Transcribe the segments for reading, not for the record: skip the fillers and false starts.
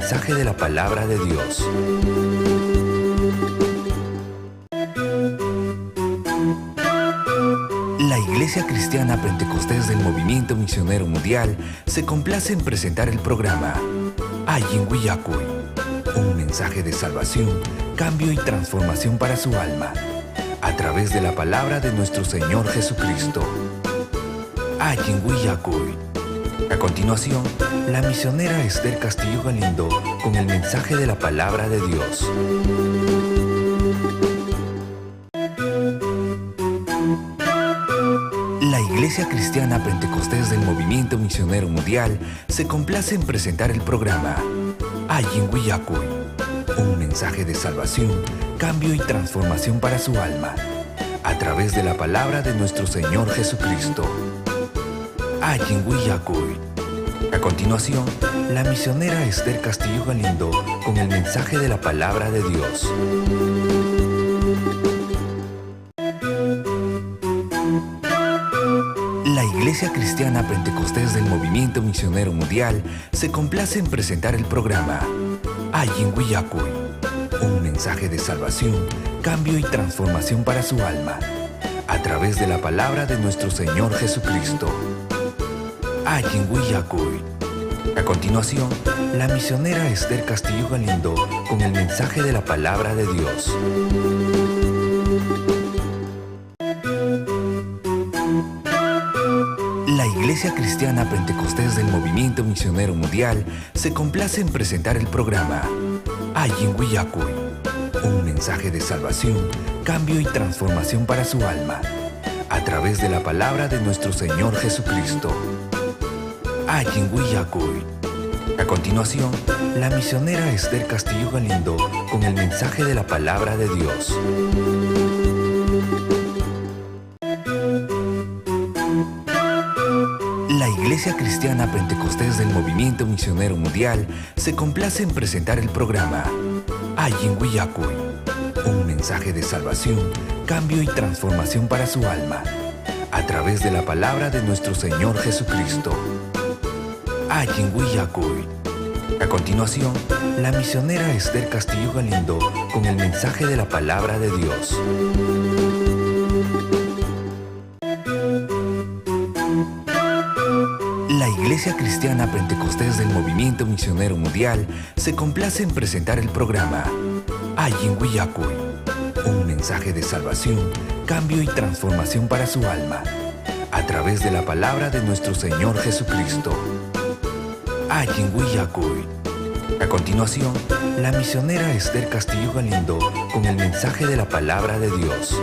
mensaje de la palabra de Dios. La Iglesia Cristiana Pentecostés del Movimiento Misionero Mundial se complace en presentar el programa Ayin Willacuy, un mensaje de salvación, cambio y transformación para su alma, a través de la palabra de nuestro Señor Jesucristo. Ayin Willacuy. A continuación, la misionera Esther Castillo Galindo con el mensaje de la palabra de Dios. La Iglesia Cristiana Pentecostés del Movimiento Misionero Mundial se complace en presentar el programa Ayin Willacuy, un mensaje de salvación, cambio y transformación para su alma, a través de la palabra de nuestro Señor Jesucristo. Ayin Willacuy. A continuación, la misionera Esther Castillo Galindo con el mensaje de la palabra de Dios. La Iglesia Cristiana Pentecostés del Movimiento Misionero Mundial se complace en presentar el programa Ayin Willacuy, un mensaje de salvación, cambio y transformación para su alma, a través de la palabra de nuestro Señor Jesucristo. Ayin Willacuy. A continuación, la misionera Esther Castillo Galindo con el mensaje de la palabra de Dios. La Iglesia Cristiana Pentecostés del Movimiento Misionero Mundial se complace en presentar el programa Ayin Willacuy, un mensaje de salvación, cambio y transformación para su alma, a través de la palabra de nuestro Señor Jesucristo. Ayin Willacuy. A continuación, la misionera Esther Castillo Galindo con el mensaje de la palabra de Dios. La Iglesia Cristiana Pentecostés del Movimiento Misionero Mundial se complace en presentar el programa Ayin Willacuy, un mensaje de salvación, cambio y transformación para su alma, a través de la palabra de nuestro Señor Jesucristo. Ayin Willacuy. A continuación, la misionera Esther Castillo Galindo con el mensaje de la palabra de Dios. La Iglesia Cristiana Pentecostés del Movimiento Misionero Mundial se complace en presentar el programa Ayin Willacuy, un mensaje de salvación, cambio y transformación para su alma, a través de la palabra de nuestro Señor Jesucristo. Ayin Willacuy. A continuación, la misionera Esther Castillo Galindo con el mensaje de la palabra de Dios.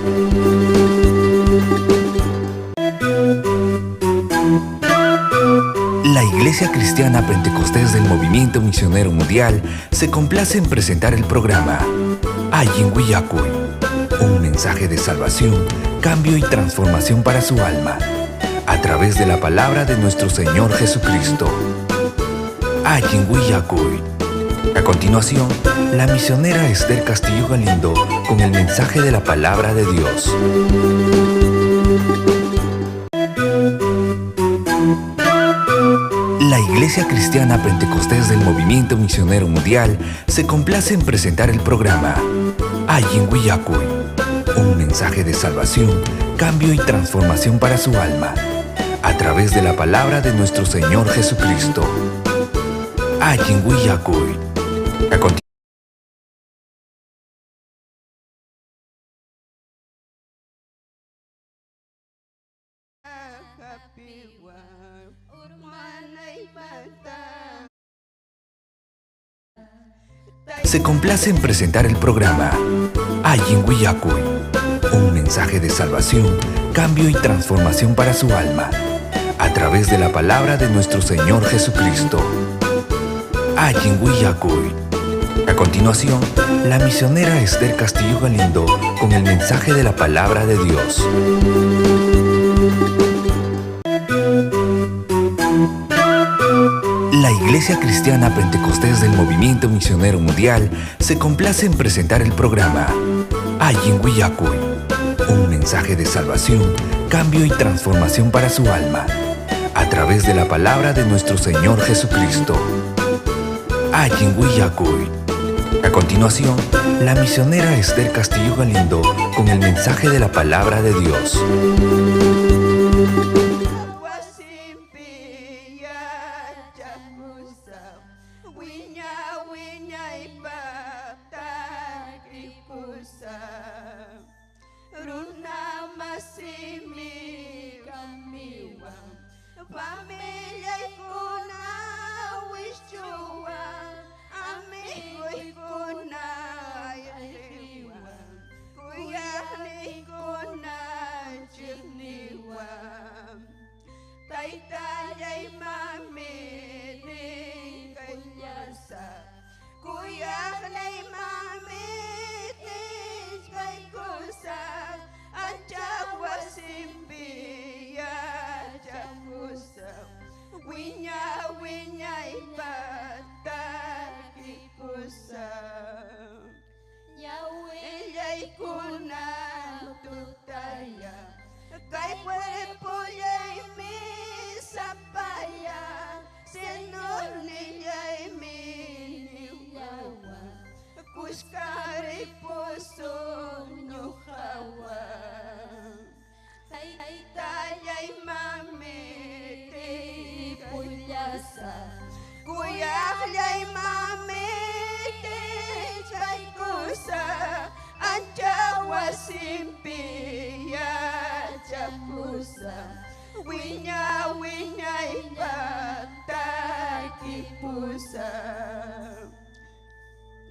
La Iglesia Cristiana Pentecostés del Movimiento Misionero Mundial se complace en presentar el programa Ayin Willacuy, un mensaje de salvación, cambio y transformación para su alma, a través de la palabra de nuestro Señor Jesucristo. Ayin Willacuy. A continuación, la misionera Esther Castillo Galindo con el mensaje de la palabra de Dios. La Iglesia Cristiana Pentecostés del Movimiento Misionero Mundial se complace en presentar el programa Ayin Willacuy, un mensaje de salvación, cambio y transformación para su alma, a través de la palabra de nuestro Señor Jesucristo. Ayin Willacuy. A continuación, se complace en presentar el programa Ayin Willacuy, un mensaje de salvación, cambio y transformación para su alma, a través de la palabra de nuestro Señor Jesucristo. Ayin Willacuy. A continuación, la misionera Esther Castillo Galindo con el mensaje de la palabra de Dios. La Iglesia Cristiana Pentecostés del Movimiento Misionero Mundial se complace en presentar el programa Ayin Willacuy, un mensaje de salvación, cambio y transformación para su alma, a través de la palabra de nuestro Señor Jesucristo. Ayin Willacuy. A continuación, la misionera Esther Castillo Galindo con el mensaje de la palabra de Dios.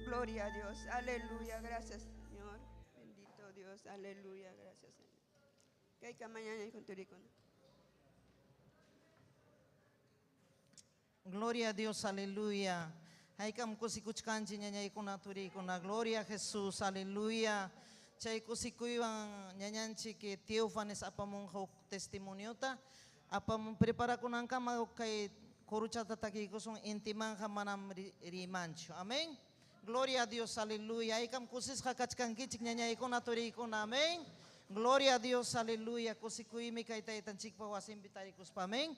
Gloria a Dios, aleluya, gracias Señor, bendito Dios, aleluya, gracias Señor. Que hay que mañana y con Turicono. Gloria a Dios, aleluya. Haikam kusikuchkanchi ñañaykuna turikuna. Gloria a Jesús, aleluya. Chay kusikuywan ñañanchi que Teófanes apamunja testimoniota. Apam preparakunankama kay koruchata takikusun intimanja manam rimancho. Amén. Gloria a Dios, aleluya. Haikam kusisqa kachkankichik ñañaykuna turikuna. Amén. Gloria a Dios, aleluya. Kusikuymi kay taytanchikpa wasimpi tarikuspa. Amén.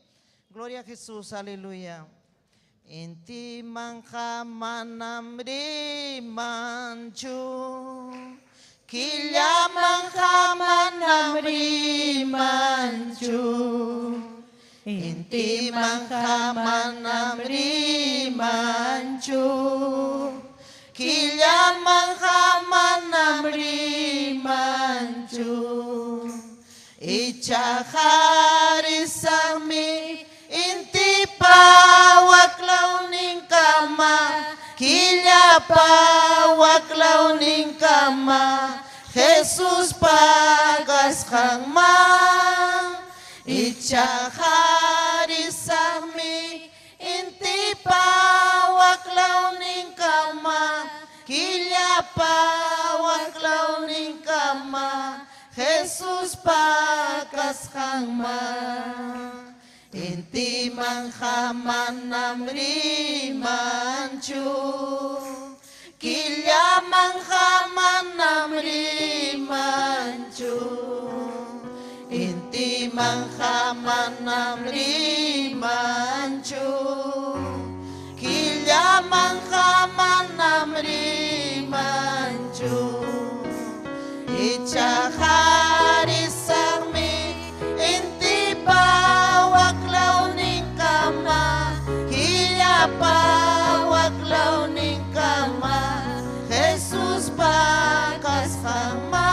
Gloria a Jesús, aleluya. Inti mangka manam rimanchu, kilya mangka manam rimanchu. Inti mangka manam rimanchu, kilya mangka manam rimanchu. Ichaharisami inti pawaklaw ning kama, kilya pawaklaw ning kama, Jesus pagas kang ma. Ichaharisami inti pawaklaw ning kama, kilya pawaklaw ning kama, Jesus pagas kang ma. Inti mangka manam rimanchu, kilya mangka manam rimanchu. Inti mangka manam rimanchu, kilya mangka manam rimanchu. Ichaharisami inti pawaklaw ning kama, kilya pawaklaw ning kama, Jesus pagas kang ma.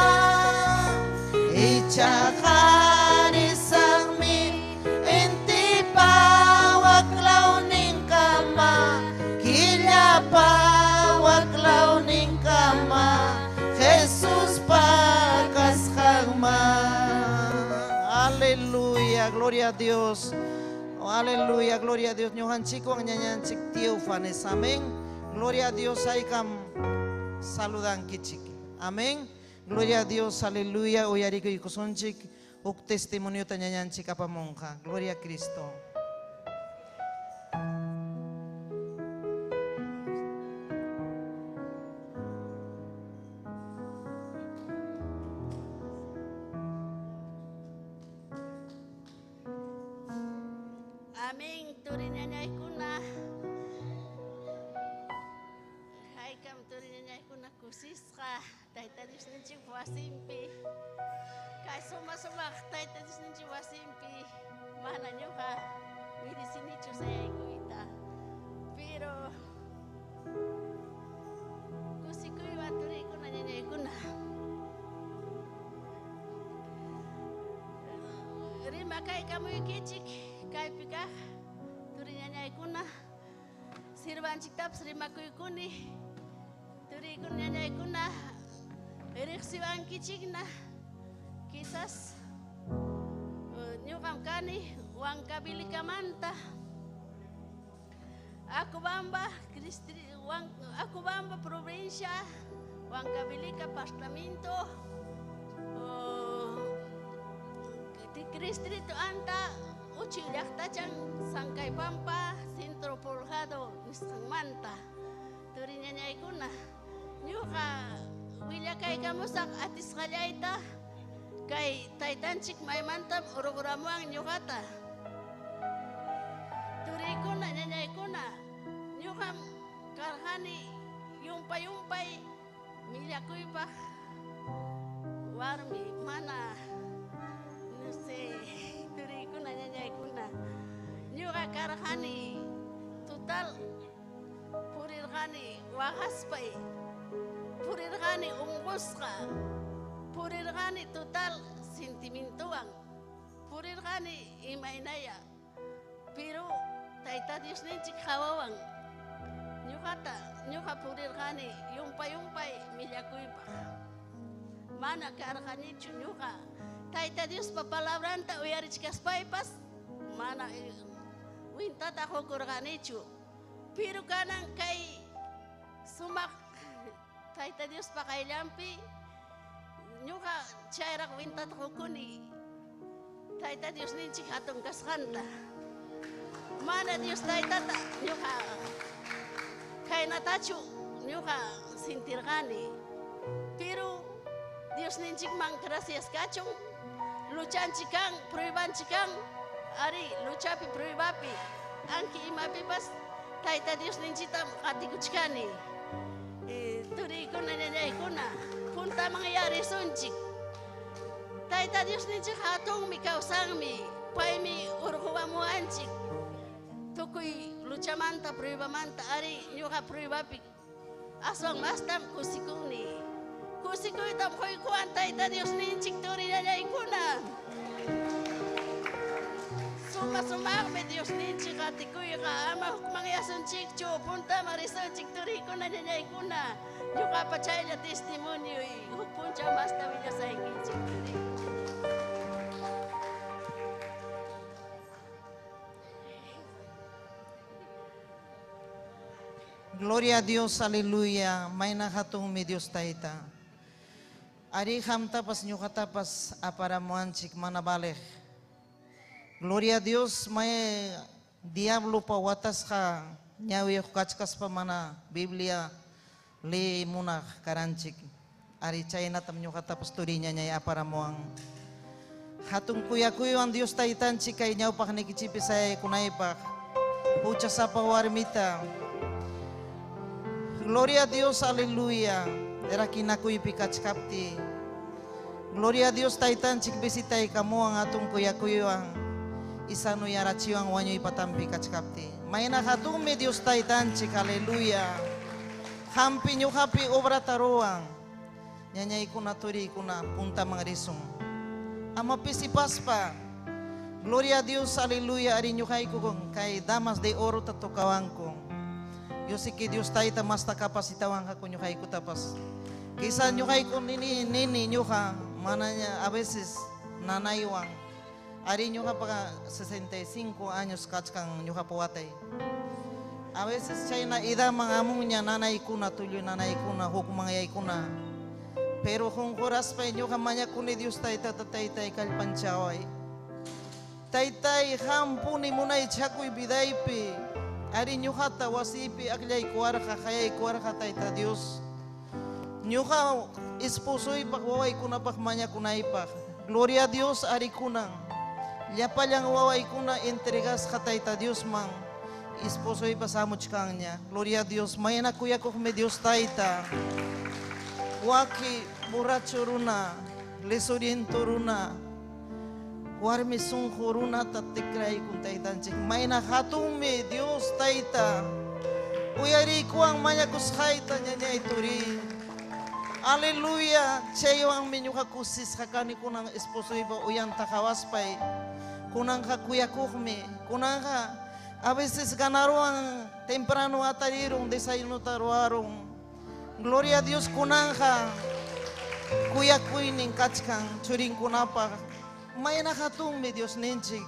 Ichaharisami inti pawaklaw ning kama, kilya pawaklaw ning kama, Jesus pagas kang ma. Aleluya, gloria a Dios. Oh, aleluya, gloria a Dios. Ñuhan chico ñañanchik Teófanes. Amén. Gloria a Dios. Aikam saludan kichik. Amén. Gloria a Dios. Aleluya. Oyariko ikusunchik uk testimonio ta ñañanchik apamonja. Gloria a Cristo. Amén, turiñañaykuna. Kusisqa Tayta Dios ninchik wasimpi kay suma-sumaq Tayta Dios ninchik wasimpi mana ñuqa mirisinichu sayaykuyta pero kusikuywan turiykuna ñañaykuna rima kaykamuykichik kaypi kaq turi ñañaykuna sirvanchiktapas rimakuykuni turiykuna ñañaykuna riqsiwankichikna quizás ñuqam kani Huancavelikamanta Acubamba provincia Huancavelica departamento distrito anta uchi llaqtachan Sancaypampa centro poblado Nisqanmanta turi ñañaykuna ñuqa willakaykamusaq atisqallayta kay taytanchik maymantam urquramuwan ñuqata turiykuna ñañaykuna ñuqam karqani yumpay millakuypaq warmi mana no sé turiykuna ñañaykuna ñuqa karqani total purirqani waqaspay purirqani unqusqa purirqani total sentimentuwan purirqani imaynaya pero Tayta Dios ninchik hawawan ñuqa purirqani yumpay millakuypaq mana karqanichu ñuqa Tayta Diospa palabranta uyarichkaspaypas mana wintata hukurqanichu pero kanan kay sumaq Tayta Diospa qayllanpi ñuqa chayraq wintata hukuni Tayta Dios ninchik hatun kasqanta mana Dios taytata ñuqa kaynatachu ñuqa sintirqani pero Dios ninchikman gracias kachun luchanchikan pruebanchikan ari luchapi pruebapi anki imapipas Tayta Dios ninchitam qatikuchkani turiykuna ñañaykuna puntaman yarisunchik Tayta Dios ninchik hatunmi kawsanmi paymi urquwamuwanchik tukuy luchamanta pruebamanta ari ñuqa pruebapi aswan mastam kusikuytam quykuwan Tayta Dios ninchik turi ñañaykuna sumaqmi Dios ninchik qatikuyqa ama hukman yasunchikchu puntaman risunchik turiykuna ñañaykuna ñuqapa chaylla testimonio huk punchaw masta willasaykinchik Gloria a Dios, aleluya. Mayna hatun mi Dios Tayta. Ari hamtapas ñuqatapas aparamuanchik mana baleq. Gloria a Dios, may diablo pa watasqa ñawi kachkaspa mana Biblia le munaq karanchik. Ari chaynatam ñuqatapas turi ñañay aparamuan. Hatun kuyakuywan Dios Taytanchik kay ñawpaq nikichipis kunaypaq. Puchasapa warmita. Gloria a Dios, aleluya. Era kinakuypi kachkapti. Gloria a Dios Taytanchik bisitay kamuan atong kuyakuywan. Isanu yarachiwan wanyoy patampi kachkapti. Mayna hatumi Dios Taytanchik, aleluya. Hampi ñuqapi obra taruan. Ñañay kuna turi kuna punta mangarisong. Ama pisipaspa. Gloria a Dios, aleluya. Ari ñuqay kung kay damas de oro tatukawan. Yo sé que Dios Tayta mas kapacitawan ka kung nyukay ko tapas. Kisa nyukay ko nini nyuka, mana niya a veces nanaywan. Ari nyuka pa 65 años kachkang nyuka puwatay. A veces chay na ida mga among niya nanay ko na tuloy nanay ko na huk mga yay ko na. Pero kung kuras pa nyuka manya ko ni Dios Tayta tataytay kalpanchaway. Taytay hampuni mo na ichakoy bidaypi. Ari ñuqata wasipi aklaykuwarqa qayaykuwarqa Tayta Dios ñuqa esposoypaq wawaykunapaq mañakunaypaq gloria a Dios ari kunan llapallan wawaykuna entregasqa Tayta Diosman esposoypas amuchkanña gloria a Dios mayna kuyakuqmi Dios Tayta waki borracho runa, lesoriento runa, warmi sungho runa tatikray kung taitanchik. May nakatong me, Dios taita. Uyari ko ang manyakushay ta niya ituri. Aleluya. Chayo ang minyuka kusis kakani kunang esposo iba uyang takawaspay. Kunang kakuya kukme. Kunang ka, a veces ganaron temprano atarirong desayuno taruarong. Gloria a Dios kunang ka. Kuya kuining kachkang churing kunapa. May nakatung me Dios nenchik.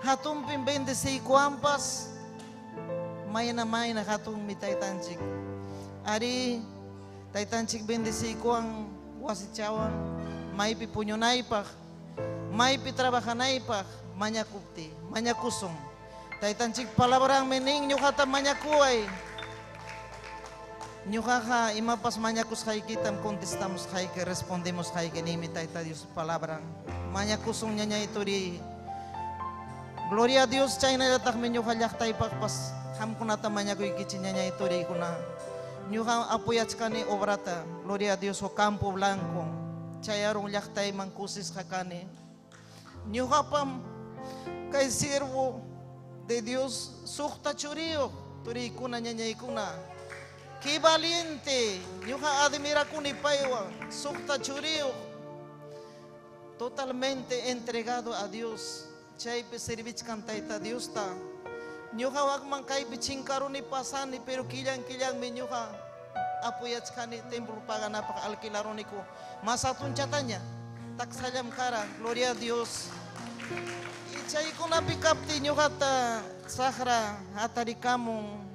Hatung pimbende si kuampas. May nakatung me taitanchik. Ari taitanchik bendesi ko ang wasichawan. May pipunyo naipak. May pitrabaha naipak. Manyakupti. Manyakusong. Taitanchik palabarang mening nyo kata manyakuay. Nyo kaka imapas manyakus kay kitam contestamos kay que respondemos kay que nimi taita Dios palabrang. Manyakusong niya ituri. Gloria a Dios chay na latak menyo kalyak tay pakpas. Ham kunata manyakuy kichin niya ituri kuna. Nyo ka apuyats kani obrata. Gloria a Dios o Campo Blanco. Chay arong yak tay mangkusis kakani. Nyo ka pam kay sirvo de Dios sukta churio. Turi kuna niya ikuna. Qué valiente, yuka admira kunipaiwa, sukta churio, totalmente entregado a Dios. Chaype servich kantaita Dios ta. Yuka wag man kay bichingkaro ni pasani pero kilang me yuka apuyats kani templo paganapa alkilaro niko. Masatun chatanya, taksalam kara, gloria a Dios. Ichay ko napikapti yuka ta sahra hatari kamong.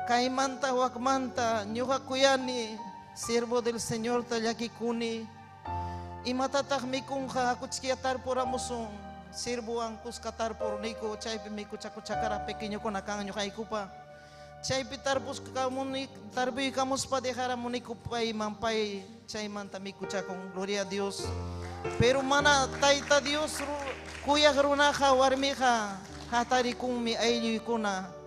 Kay manta wak manta, nyuka kuyani, sirvo del Señor talyaki kuni. Imatatak mi kung ka kutskiatar por amusong, sirvo ang kuskatar por niko, chay pi mi kuchakara pequeño ko nakang nyo kay kupa. Chay pi tarpus kamunik, tarbi kamus pa dejara muniko pay mampay, chay manta mi kuchakong, gloria a Dios. Pero mana taita Dios, kuya karunaka warmika, hatari kung mi ayli ko na.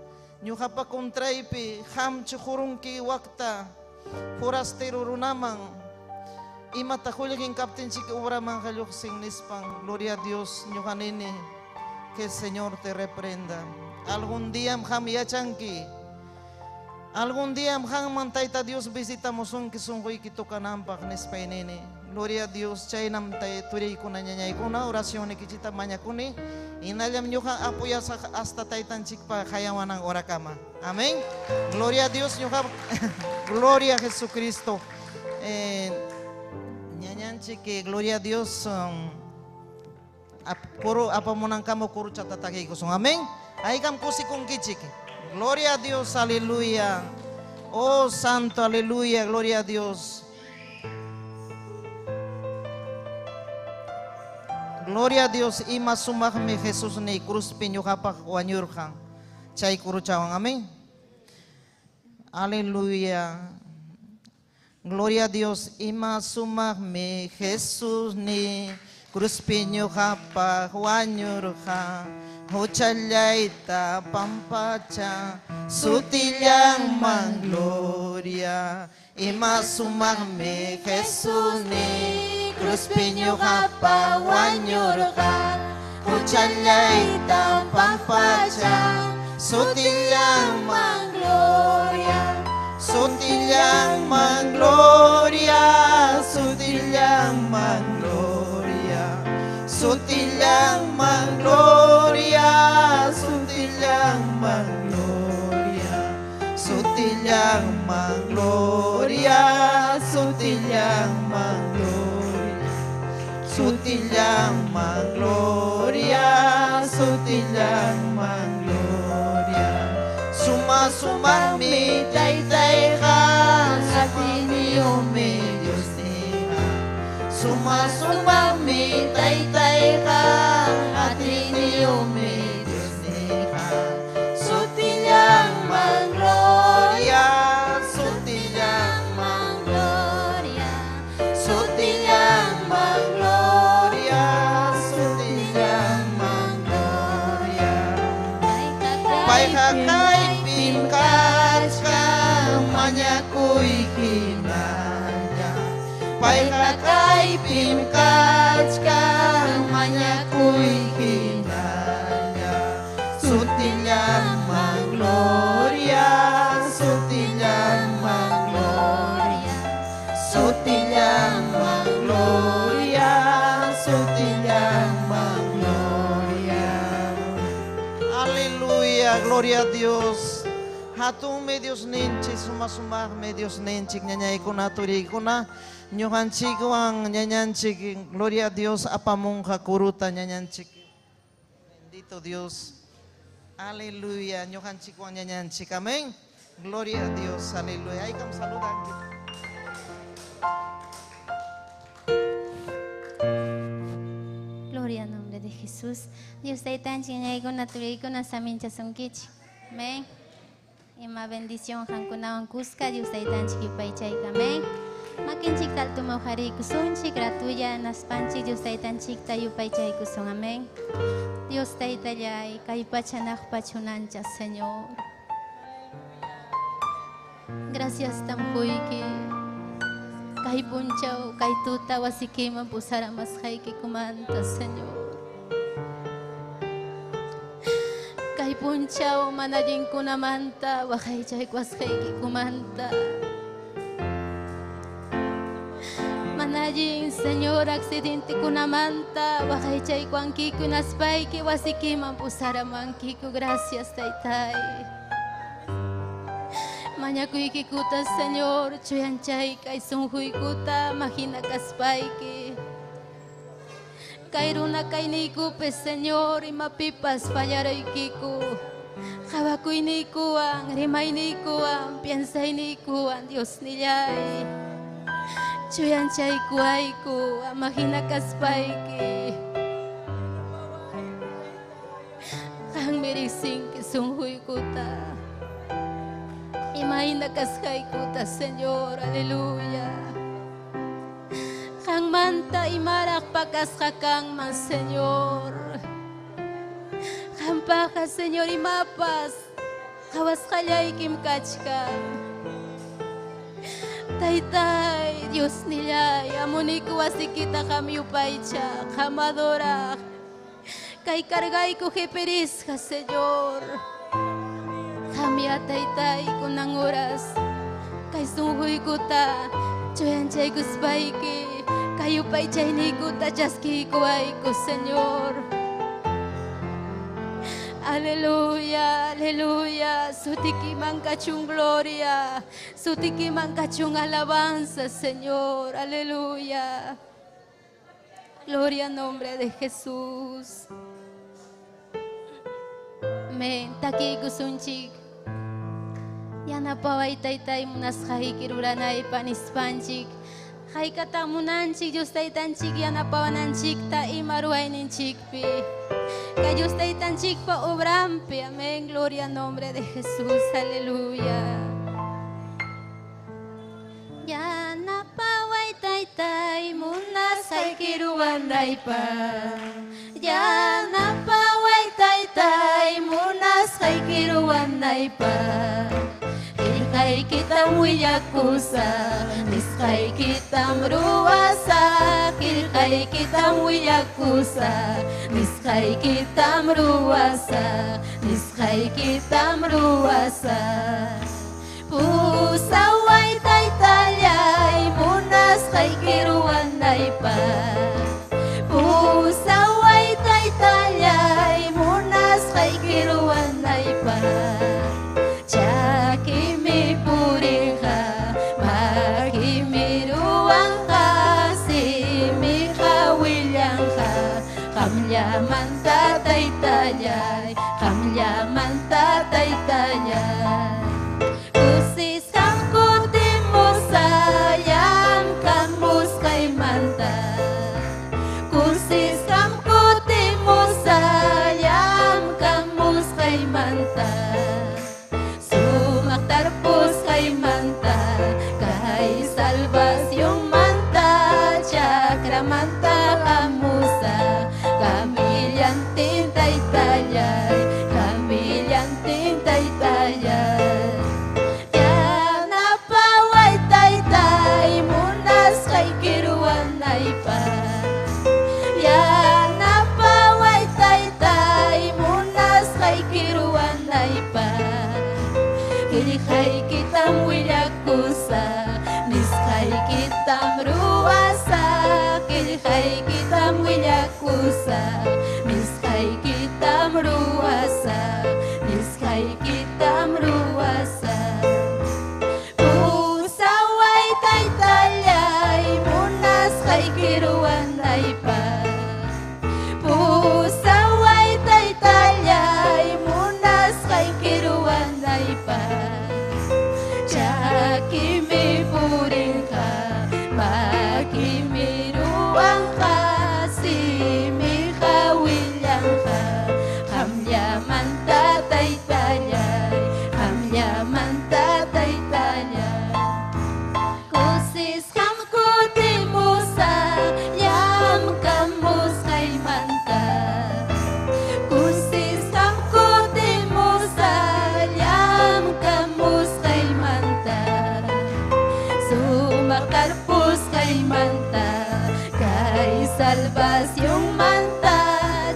Nyo kapa kontraipi, ham chukurung ki wakta, forastero runamang, imatakuliging kapten chiki ubramang kalyok sing nispang, gloria a Dios, nyo kanini, que el Señor te reprenda. Algún día ham yachanki, algún día ham mantaita Dios visitamos un kisungkoy kitukanampak nispainini. Gloria a Dios, chay nam tay turi ko na nyanyay ko na orasyon ni kichita manyakuni. Inalam nyo ka apoya sa hasta taitanchik pa kayawan ng orakama. Amen. Gloria a Dios nyo ka. Gloria a Jesucristo. Nyanyanchik, gloria a Dios. Kuro apamunang kamo kuro chatataki ko. Amen. Ay kam kusi kong kichik. Gloria a Dios. Aleluya. Oh santo, aleluya. Gloria a Dios. Gloria a Dios, ima sumakme Jesus ni cruz pinyo kapak wanyurkang. Chay kuruchawang, amen. Aleluya. Gloria a Dios, ima sumakme Jesus ni cruz pinyo kapak wanyurkang. Huchalayta pampacha, sutilyang mang gloria. Ima sumakme Jesus ni cruz pinyo kapa wanyurka, huchalay tampampacha, sutilyang mang gloria, sutilyang mang gloria, sutilyang mang gloria, sutilyang mang gloria, sutilyang mang gloria, sutilyang mang gloria, sutilyang mang gloria. Sutilyang mang gloria, sutilyang mang gloria. Suma-sumami, tay-tay ka, sa tiniyong may Diyos niya. Suma-sumami, tay-tay ka, at tiniyong may Diyos niya. Sutilyang mang gloria, sutilyang mang gloria, sutilyang mang gloria. Pai kakay pingkas ka manyakuy kinanya. Pai kakay pimkats kang manyakuy kinanya. Sutilyang magloria, sutilyang magloria, sutilyang magloria, sutilyang magloria. Aleluya, gloria a Dios. Hatun medios nenchi, suma medios nenchi, ñañay kuna turi kuna, ñuhanchik wan ñañanchik, gloria a Dios, apamunja kuruta ñañanchik. Bendito Dios. Aleluya, ñuhanchik wan ñañanchik, amén. Gloria a Dios, aleluya. Hay que saludar. Gloria al nombre de Jesús. Dios está tan chingay con natural con asamincha sonkich. Amén. Y más bendición hankunawan kuska Dios está tan chiquipay chay. Amén. Makin chik tal tu mojari kusun chik gratuya naspanchi Dios está tan chik tayupay chay kusun. Amén. Dios está itallay kaypachanaj pachunancha Señor. Gracias tampuiki. Kay punchaw, kay tuta, wasikima pusara mas hay que kumanta, Señor. Kay punchaw, manajin kunamanta, wakay chay kwas hay que kumanta. Manajin, Señor, accidente kunamanta, wakay chay kwankiku naspay que wasikima pusara mankiku, gracias, Taytay. Mañakuy kikuta, Señor, chuyanchay kay sunjuy kuta, mahina kaspay ki. Kay runa kay nikupe, Señor, imapipas fallaray kiku. Hawakuy nikuan, rimay nikuan, piensay nikuan, Dios niyay. Chuyanchay kuay ku, mahina kaspay ki. Kang mirising ki sunjuy kuta. Imay nakaskay kuta, Señor, aleluya. Kang manta imarak pakas kakang mas, Señor. Kang pakas, Señor, imapas, kawas kalay kim kachka. Taytay, Dios nilay, amuniku wasikita kami upaycha, kamadora. Kay kargay ko heperis ka, Señor. Kami ataytay kunang oras kay sunghoy kuta chuyan chay kuspay ki kayo pa'y chay ni kuta chaski kuay ko, Señor. Aleluya, aleluya, sutiki mangkachung gloria, sutiki mangkachung alabanza, Señor, aleluya. Gloria al nombre de Jesús. Amén. Taki kusunchik. Yana paway taytay munas hay kiruranay panispanchik. Hay katamunanchik Diyos taytanchik yana pawananchik ta imaruay ninchikpi. Que Diyos taytanchik pa obrampi. Amén. Gloria al nombre de Jesús. Aleluya. Yana paway taytay munas hay kiruanay pa. Yana paway taytay munas hay kiruanay pa. Kay kita muyakusa, miskay kita mruasa, kay kita muyakusa, miskay kita mruasa, miskay kita mruasa. Pusaway taytayay, munas kay kiruanay pa. Pusaway taytayay, munas kay kiruanay pa. Kamyaman tatay tayay, kamyaman tatay tayay. Kusisang kitam willakusa niskay kitam ruwasa kilhay kitam willakusa niskay kitam ruwasa niskay kitam ruwasa pusaway taytalyay munas kay kiruanay pa pusaway taytalyay munas kay kiruanay pa Chakimi puring ka makimiruang ka simi kawilyang ka kamyaman tatay talyay kamyaman tatay talyay kusis kam kutimusa yam kamus kay manta kusis kam kutimusa yam kamus kay manta sumakarpus kay manta kay salvasyong manta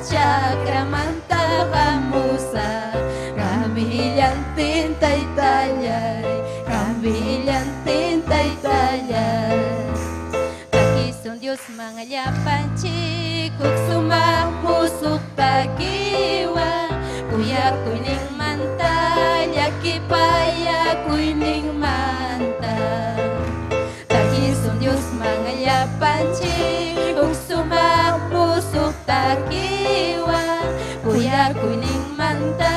chakra manta kamusa kamilyan tintay talyay kamilyan tintay talyay Takison Diyos mga yapanchik kuk sumamusok tagiwa kuya kuning manta yakipaya kuning manta Takison Diyos mga yapanchik kuk sumamusok tagiwa kuya kuning manta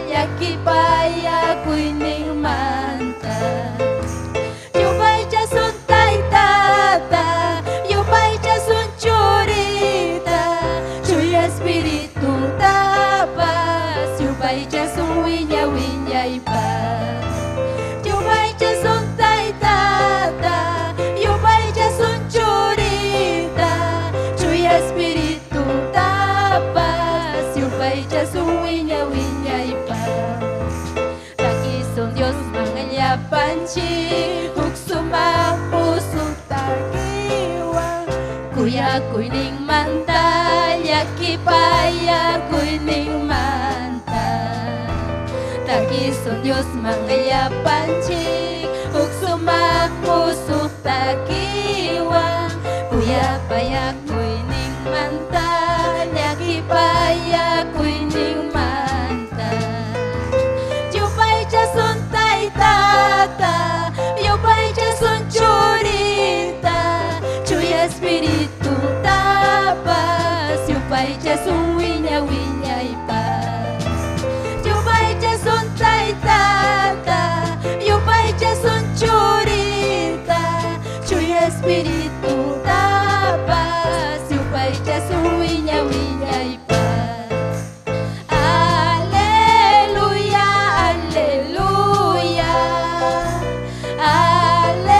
yakipaya kuning manta Yupay jasun tay tata Yupay jasun churita Chuya espiritu tapas Yupay jasun winya winya ipa Yupay jasun tay tata Yupay jasun churita Chuya espiritu tapas Yupay jasun winya winya ipa Takison Diyos mga yapanchi Kuk sumapusok tagiwa Kuya kuning manta Yakipaya kuning manta Takison Diyos mga yapanchi Kuk sumapusok tagiwa Kuya paya kuning manta Yakipaya kuning manta Yupay jasun tay tata Yupay jasun churita Chuya espiritu tapas Yupay jasun winya winya ipa Yupay jasun tay tata Yupay jasun churita Chuya espiritu tapas Yupay jasun winya winya ipa Aleluya, aleluya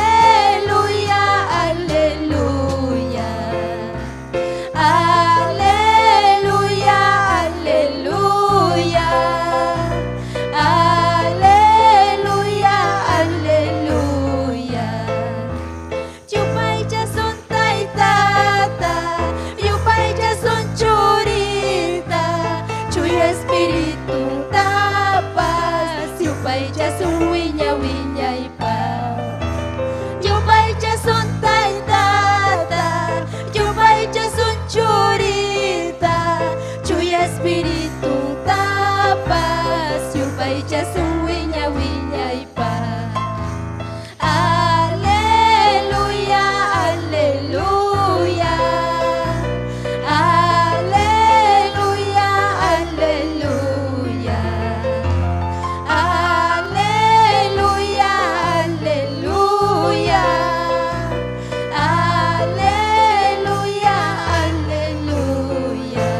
Aleluya, aleluya Aleluya, aleluya Aleluya, aleluya Yupay jasun tay tata Yupay jasun churita Chuya espiritu tapas Yupay jasun winya winya ipa Yupay jasun tay tata Yupay jasun churita Chuya espiritu tapas Yupay jasun winya winya ipa Aleluya, aleluya Aleluya, aleluya Aleluya, aleluya Aleluya, aleluya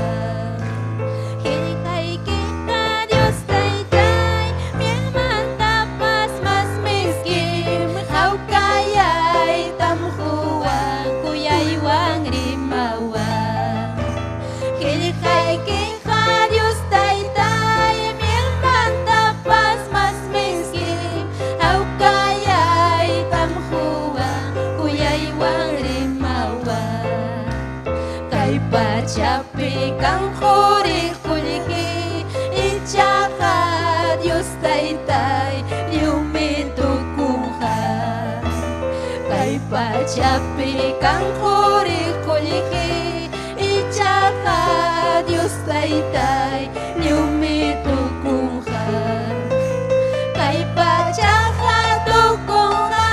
Hilkay kita Diyos taytay Miyaman tapas mas miskim Hau kayay tamhuwa Kuyay wang rimawa Hilkay kita Diyos taytay Miyaman tapas mas miskim Hau kayay tamhuwa Kuyay wang rimawa Kay pachapi kang kuri-kuliki Ichaka Diyos taytay Yumintuk pachapi kan quriqulli ichaqa Dios taytay llumitukunqa kay pachaqa tukunqa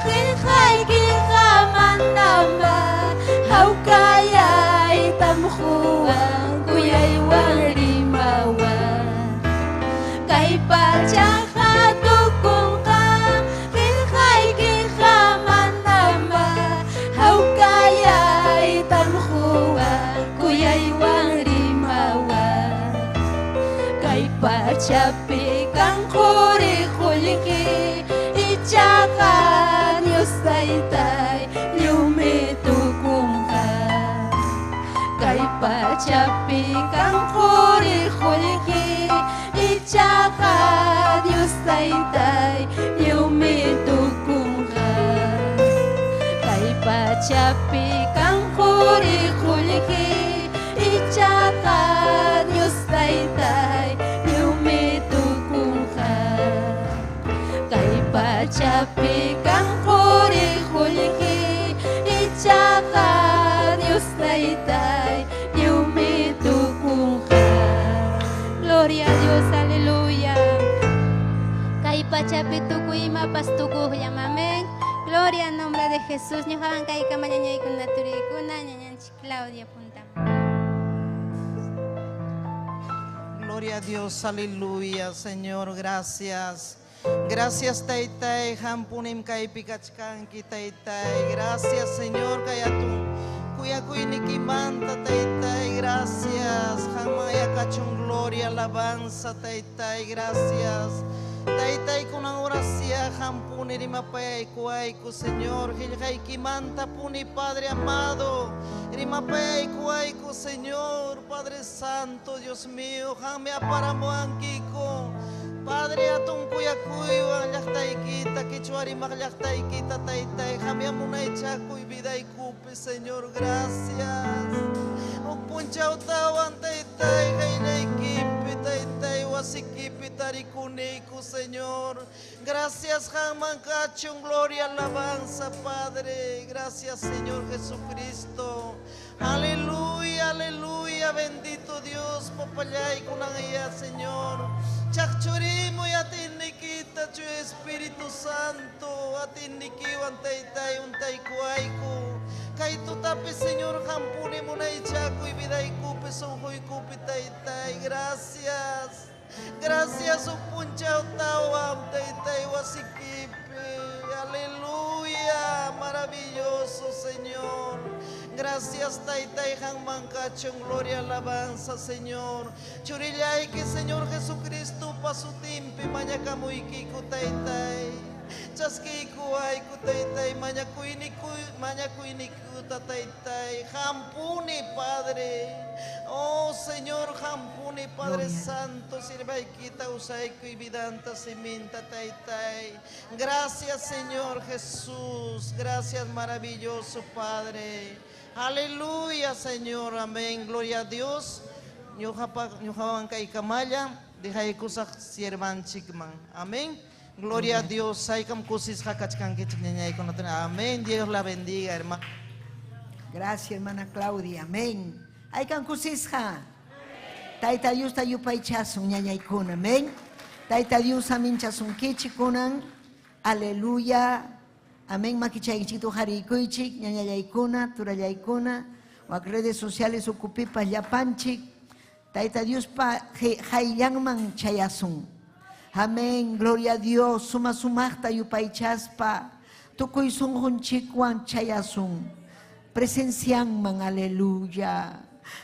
qillqayki qamanama hawkayay tamhuwan kuyaywan rimawan kay pachaqa tukunqa qillqayki qamanama hawkayay tamhuwan kuyaywan rimawan kay pachapi kan quriqulli ichaqa Dios taytay llumitukunqa kay pachapi kan quriqulli ichaqa Dios taytay llumitukunqa kay pachapi kan quriqulli ichaqa Dios taytay llumitukunqa kay pachapi kan quriqulli ichaqa Dios taytay llumitukunqa. Gloria a Dios, aleluya. Kay pachapi tukuy mapas tukuqllam, amén. Gloria al nombre de Jesús. Ñuqawan kay kamañañaykuna turiykuna ñañanchik Claudia Puntam. Gloria a Dios, aleluya, Señor, gracias. Gracias, Taytay, hampunim kay pikachkanki, Taytay. Gracias, Señor, kayatun kuyakuy nikimanta, Taytay. Gracias, hamaya kachun gloria, alabanza, Taytay. Gracias. Taytay kunang orasya hampuni rimapay kuayku, Señor. Hilhay kimanta puni, Padre amado. Rimapay kuayku, Señor, Padre Santo, Dios mío. Hame aparamuankiko. Padre atun kuyakuy llaqtaykita kichwarimaq llaqtaykita, Taytay. Hame amunay chakuy viday kupi, Señor. Gracias. Punchautawan, Taytay, haynaykipi, Taytay, wasikipi tarikuniku, Señor. Gracias, Jamancachun, gloria, alabanza, Padre. Gracias, Señor Jesucristo. Aleluya, aleluya, bendito Dios, papayay kunangaya, Señor. Chakchurimo y atinikita, chu Espíritu Santo, atinikiwan, Taytay, untay kuayku. Kay tutapi, Señor, hampuni mo na ichaku, ibiday kupi, sungkoy kupi, Taytay. Gracias. Gracias, upunchaw tawam, Taytay, wasikipi. Aleluya, maravilloso, Señor. Gracias, Taytay, Hanmancachon, gloria, alabanza, Señor. Churillay que, Señor Jesucristo, pasutimpi, mañacamuikiku, Taytay. Chaskiku ay ku, Taytay, mañakuiniku, Taytay. Hampuni, Padre. Oh, Señor, hampuni, Padre Santo, sirva y quita, usaiku y vidanta, siminta, Taytay. Gracias, Señor Jesús. Gracias, maravilloso Padre. Aleluya, Señor. Amén. Gloria a Dios. Ñujawan kay kamaya, dihay kusak siervan chikman. Amén. Gloria a Dios. Saykam kusis hakachkan kichniñay con otro. Amén. Dios la bendiga, hermano. Gracias, hermana Claudia. Amén. Aykan kusisja. Tayta Dios tayupay chasun ñañaykuna. Amén. Tayta Dios amin chasun kichikunan. Aleluya. Amén. Makichaykichito harikuychik ñañayaykuna, turayaykuna. Wak redes sociales ocupipas yapanchik. Tayta Dios pa hayyanman chayasun. Amén, gloria a Dios. Suma sumachta yupay chaspa. Tukuy sunjun chikwan chayasun. Presencianman, aleluya.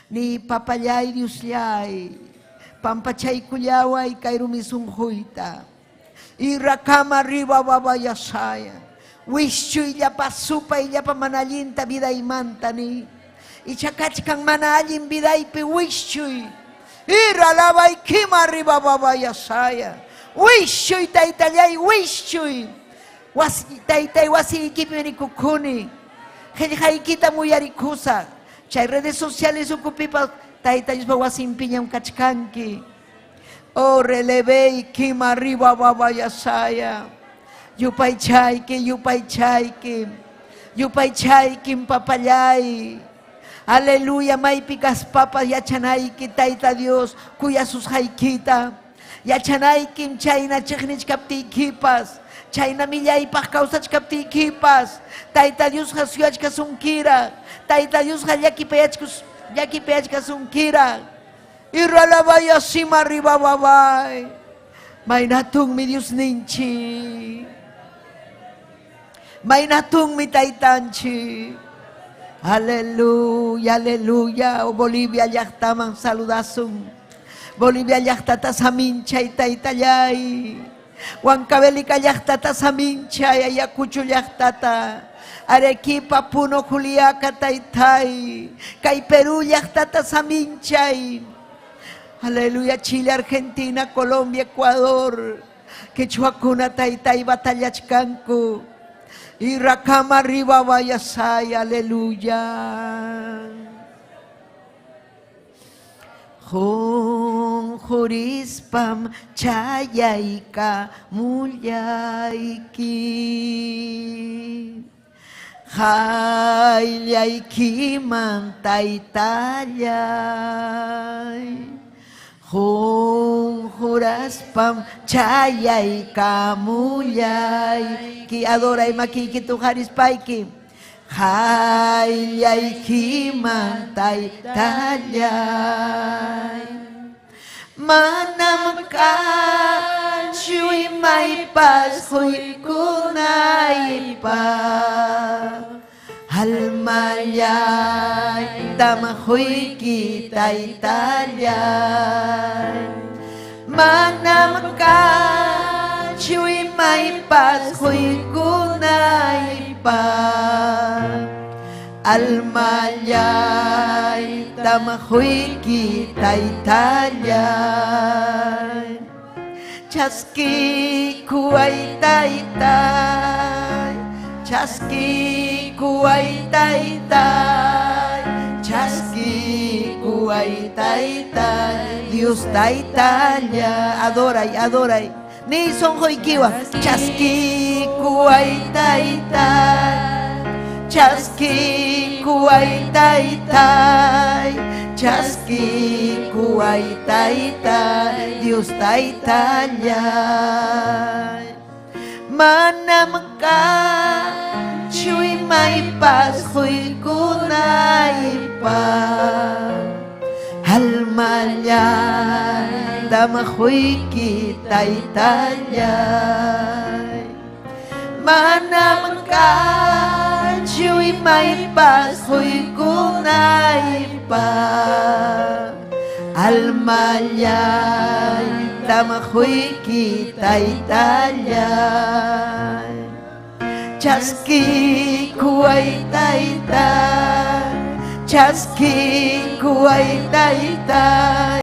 Ni papayay Diosyay. Pampachay kuyaway kayrumi sunjuita. Irakama riba babayasaya. Wishu illapa supa illapa manalinta vida imantani. Ichakachkan manalin vidaypi wishuy. Iralabay kima riba babayasaya. Wishuy taytallay wishuy. Taytay wasi ikipini kukuni. Haykita muyarikusa. Chay redes sociales okupipa taytay wasi impiñam kachkanki. Oh relevey kima riba babayasaya. Yupay chayki. Yupaychaykim papallay. Aleluya, maypikas papas yachanayki Tayta Dios kuya sus haykita. Yachanaykim chayna chiqnichkaptiykipas. Chayna millaypaq kawsachkaptiykipas. Tayta Dios hasuyachkasunkira. Tayta Dios llakipayachkasunkira. Irralabaya sima arriba babay. Maynatung mi Dios ninchi. Maynatung mi Taytanchi. Aleluya, aleluya. O Bolivia llaqtaman saludasun. Bolivia llaqtata saminchay Taytallay. Huancavelica llaqtata saminchay Ayacucho llaqtata. Arequipa, Puno, Juliaca, Taytay. Kay Perú llaqtata saminchay. Aleluya, Chile, Argentina, Colombia, Ecuador. Quechuacuna, Taytay, Batallachcanco. Y Rakama arriba vayasay, aleluya. Jurispam chayayka mulyayki. Hayllaykiman Taytallay. Juraspam chayayka mulyayki. Adoray makiki tujarispaiki. Hayllaykiman Taytallay. Manam kanchu imaypas huykunaypa. Almayay tamahuyki Taytallay. Manam kanchu imaypas huykunaypa. Almayay tamahuyki Taytallay. Chaski kuay Taytay. Chaski kuay Taytay. Chaski kuay Taytay. Dios Taytallay. Adoray, adoray. Ni son hoykiwa. Chaski kuay Taytay. Chaski kuay Taytay. Chaski kuay Taytay. Dios Taytallay. Manam kanchu imaypas huykunaypa. Almayay tamahuyki Taytallay. Manam kanchu imaypas huykunaypa. Almayay tamahuyki Taytallay. Chaski kuay Taytay. Chaski kuay Taytay.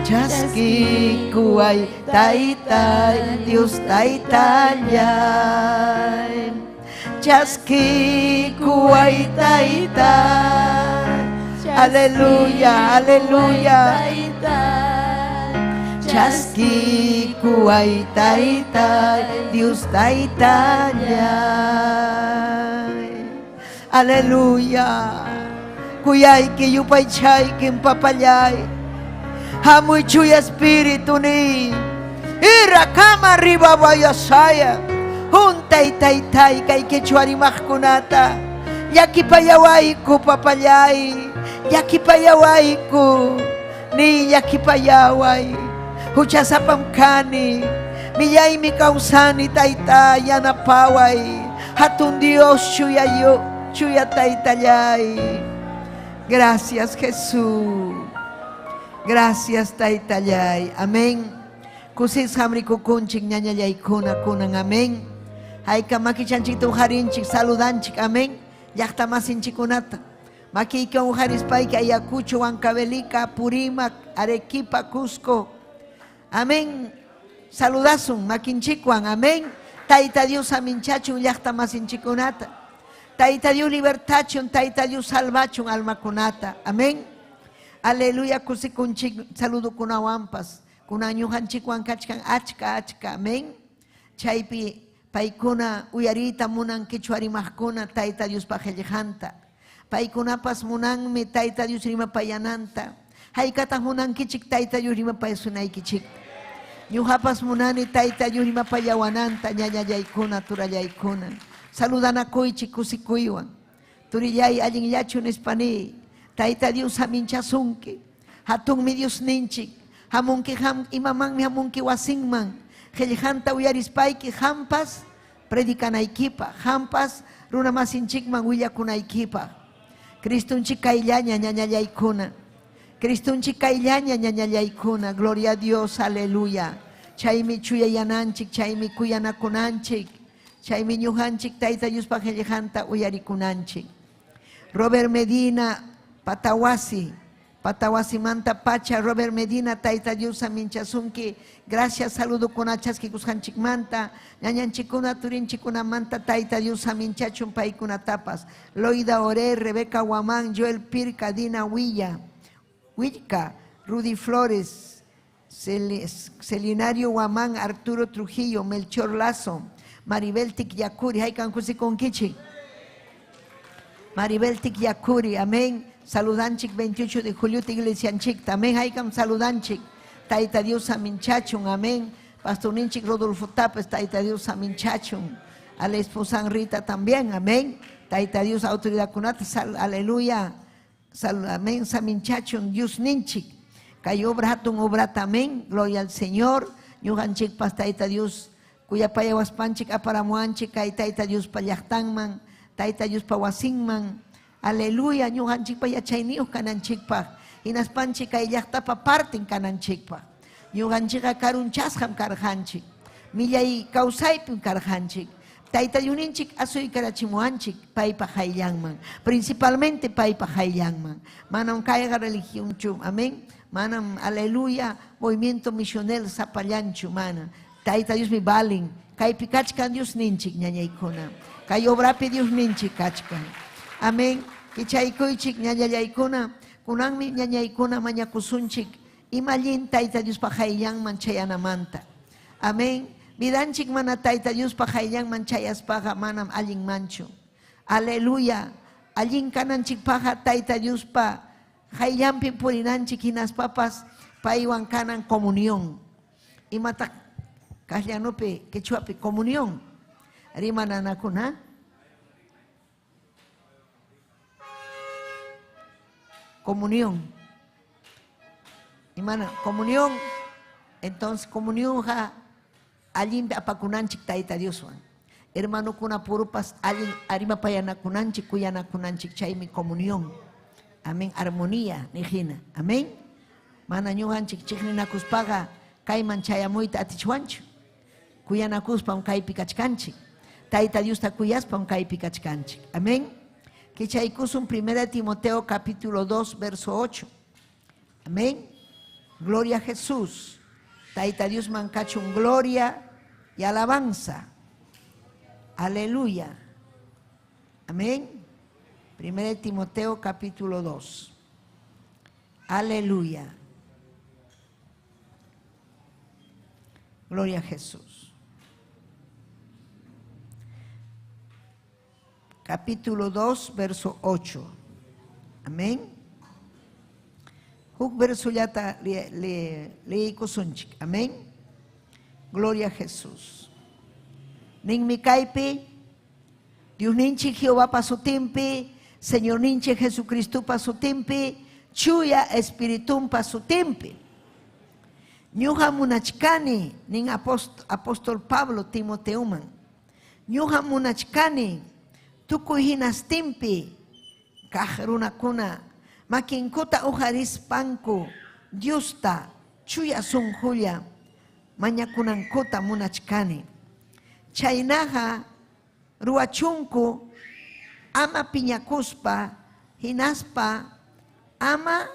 Chaski kuay Taytay. Dios Taytallay. Chaski kuay Taytay. Aleluya, aleluya. Chaski kuay Taytay. Dios Taytallay. Aleluya. Kuyayki yupaychayki papallay. Hamuy chuya espíritu ni. Irakama arriba vayasaya. Juntay Taytay kay quechuarimajkunata. Yakipayawayku papallay. Yakipayawayku. Ni yakipayaway. Huchasapam kani. Miyay mi kausani Taytay yanapaway. Hatun Dios chuya Taytallay. Gracias Jesús. Gracias Taytallay. Amén. Kusis hamri kukunchik ñañallay kunan. Amén. Hayka makichanchik tujarinchik saludanchik. Amén. Llaqta masinchikunata. Makika ujarispaiki Ayacucho, Huancavelica, Purímac, Arequipa, Cusco. Amén. Saludasun makinchikwan. Amén. Tayta Dios aminchachun llaqta masinchikunata. Tayta Dios libertachun, Tayta Dios salvachun almakunata. Amén. Aleluya kusikunchik saludukunawampas. Kunañujanchikwan kachkan achka. Amén. Chaypi paykuna uyarita munan quichua rimaqkuna Tayta Dios paqellejanta. Paykunapas munanmi Tayta Dios rimapayananta. Haykata munankichik Tayta Dios rimapayasunaykichik. Ñuqapas munani Tayta Dios rimapayawananta ñañallaykuna turallaykuna. Saludanakuychik kusikuywan. Turillay allinllachu nispani. Tayta Dios haminchasunki. Hatunmi Dios ninchik. Hamunki imamanmi hamunki wasinman. Qellejanta uyarispayki hampas predikanaykipa. Hampas runa masinchikman willakunaykipa. Cristunchik kayllaña ñañallaykuna. Cristunchik kayllaña ñañallaykuna. Gloria a Dios, aleluya. Chaymi chuyayananchik, chaymi kuyanakunanchik. Chaymi ñujanchik Tayta Diospa qellejanta uyarikunanchik. Robert Medina, Patawasi. Patawasi manta pacha, Robert Medina, Tayta Dios minchasunki. Gracias, saludo con achaski kushanchik manta. Ñañanchikuna, turinchikuna manta, Tayta Dios minchachun paikuna tapas. Loida Ore, Rebeca Guamán, Joel Pirca, Dina Huilla, Huilca, Rudy Flores, Celinario Guamán, Arturo Trujillo, Melchor Lazo, Maribel Tikyakuri, Haikan Kusikonkichi. Maribel Tikyakuri, amén. Saludanchik 28 de julio iglesianchik, también haykam saludanchik. Tayta Dios aminchachun, amén. Pastorinchik Rodolfo Tapes, Tayta Dios aminchachun. A la esposa Rita también, amén. Tayta Dios autoridad kunata, aleluya. Amén, saminchachun, Dios ninchik. Kayo obra hatun obra tamén, gloria al Señor. Ñujanchik pas Tayta Dios, cuya payawaspanchik aparamuanchik, kay Tayta Dios payahtanman, Tayta Dios pawasinman. Aleluya, ñujanchikpa yachayniuq kananchikpaq. Hinaspanchik kay llaqtapa partin kananchikpaq. Ñujanchikqa karunchasqam karqanchik. Millay kawsaypim karqanchik. Tayta Diosninchik asuykarachimuanchik paypa hayllanman. Principalmente paypa hayllanman. Manam kayqa religionchu, amén. Manam, aleluya, movimiento misionero sapallanchu, mana. Tayta Dios mi balin. Kaypi kachkan Diosninchik ñañaykuna. Kay obrapi Diosninchik kachkan. Amén. Kichaykuychik ñañallaykuna, kunanmi ñañaykuna mañakusunchik, imallin Tayta Diospa hayllanman chayanamanta. Amén. Vidanchik mana Tayta Diospa hayllanman chayaspaqa manam allin manchu. Aleluya. Allin kananchikpaqa Tayta Diospa hayllanpi purinanchik hinaspapas paywan kanan comunión. Imata castellanopi, quechuapi, comunión. Rimananakuna. Comunión. Hermana, comunión. Entonces, comunión ja allí apakunanchik Tayta Dios. Hermano kuna purupas allí arima payanakunanchik kuyanakunanchik chaymi comunión. Amén. Armonía nijina. Amén. Mana ñujanchik chiqninakuspaqa kayman chayamuyta atichwanchu. Kuyanakuspam kaypi kachkanchik. Tayta Diosta kuyaspam kaypi kachkanchik. Amén. Kichaykusun 1 Timoteo capítulo 2, verso 8. Amén. Gloria a Jesús. Tayta Dios mancachun gloria y alabanza. Aleluya. Amén. 1 Timoteo capítulo 2. Aleluya. Gloria a Jesús. Capítulo 2, verso 8. Amén. Huk verso yata leí kusunchik. Amén. Gloria a Jesús. Nin mi kaipi, Dios ninchi Jehová paso tempe, Señor ninchi Jesucristo paso tempe, chuya espiritum paso tempe. Ñuja munachkani, nin apóstol Pablo Timoteuman. Ñuja munachkani, tukuy hinastimpi, kahrunakuna, makinkuta ujarispanku, Diosta, chuya sunjuya, mañakunankuta munachkani. Chaynaja, ruachunku, ama piñakuspa, hinaspa, ama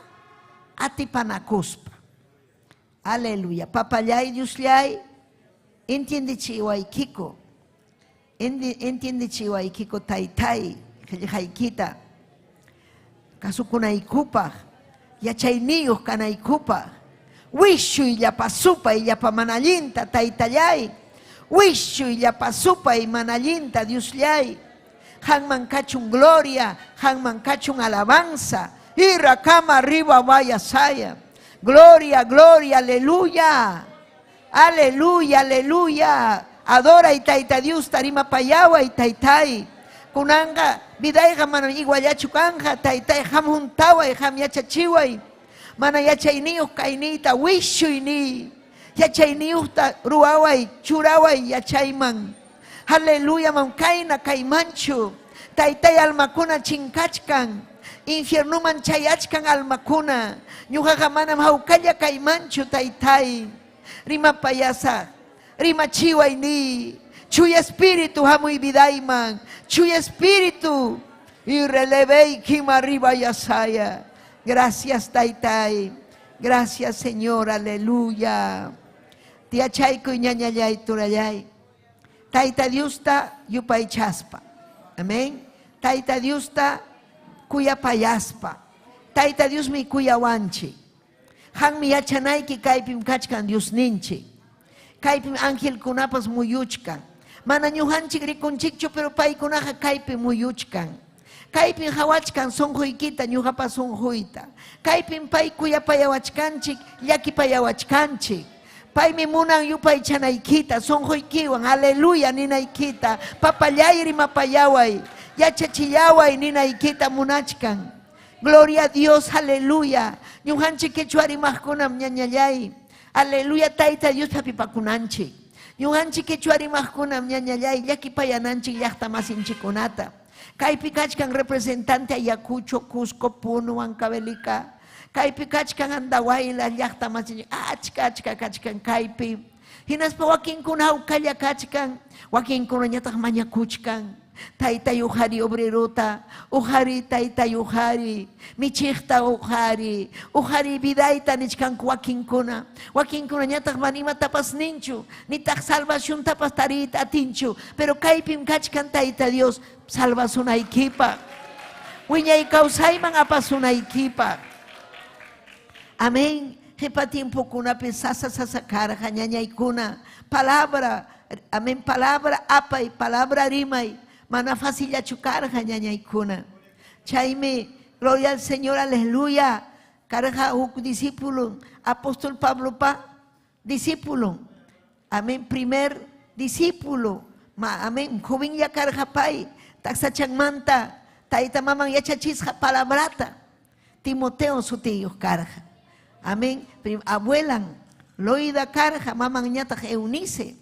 atipanakuspa. Aleluya. Papayay, Diosllay, entiende chihuaykiko. Entiende chihuaykiko taytay, qillqaykita. Kasukunaykupaq, yachayniyuq kanaykupaq. Wishuy llapa supay llapa manallinta taytallay. Wishu y la pasupa y manallinta Dios llay. Hanman cachun gloria, hanman cachun alabanza. Y racama arriba vaya saya. Gloria, gloria, aleluya. Aleluya, aleluya. Adora y taita Dios tarima payawa y taitai. Kunanga bidaiga mano iguayachukanja taitai ham juntawa y ham yachachiway. Mana yachainius kainita wishu ini. Yachainius ta ruaway churaway yachayman. Aleluya man kaina kaimanchu. Taitai almakuna chinkachkan. Infiernuman chayachkan almakuna. Ñuqaqa manam hawkalla kaymanchu taytay. Rima payasa, rima chiwayni. Chuy espíritu hamuy vidayman. Chuy espíritu. Y relevey kim arriba yasaya. Gracias taytay. Gracias Señor, aleluya. Tiachayku ñañallay turallay. Tayta Diusta yupay chaspa. Amén. Tayta Diusta kuya payaspa. Tayta Dios mi kuya wanchi. Han mi yachanayki kaypim kachkan Dios ninchi. Kaypim ángel kunapas muyuchkan. Mana ñuhanchik rikunchikchu pero paykunaqa kaypim muyuchkan. Kaypim hawachkan sonjuykita ñuqapas sonjuyta. Kaypim pay kuya payawachkanchik llaki payawachkanchik. Paymi munan yupay chanaykita sonjuykiwan aleluya ninaykita. Papallay rimapayaway. Yachachillaway ninaykita munachkan. Gloria a Dios, aleluya. Ñuhanchik quechuarimajkunam ñañallay. Aleluya, tayta Dios papipakunanchik. Ñuhanchik quechuarimajkunam ñañallay. Llakipayananchik llaqtamasinchikunata. Kaypi kachkan representante Ayacucho, Cusco, Puno, Huancavelica. Kaypi kachkan Andahuayla, llaqtamasinchik. Achka kachkan kaypi. Hinaspa wakinkuna hawkalla kachkan. Wakinkuna ñataq mañakuchkan. Taytay uhari obrerota, uhari taytay uhari, michikta uhari, uhari vidayta nichkanku wakinkuna. Wakinkuna ñataq manima tapas ninchu, nitaq salvación tapas tarita atinchu, pero kaypim kachkan tayta Dios salvasunaykipa. Wiñay kawsayman apasunaykipaq. Amén. Hepa tiempo kunapi sasa karqa ñañaykuna. Palabra, amén, palabra apay, palabra rimay. Mana fácil ya chucarja ñañaykuna. Chayme, gloria al Señor, aleluya. Carja un discípulo, apóstol Pablo discípulo. Amén, primer discípulo. Amén, joven ya carja pay. Taxachan manta, taita maman ya chachisja palabrata. Timoteo su tío carja. Amén, abuelan, loida carja, maman ñata Eunice.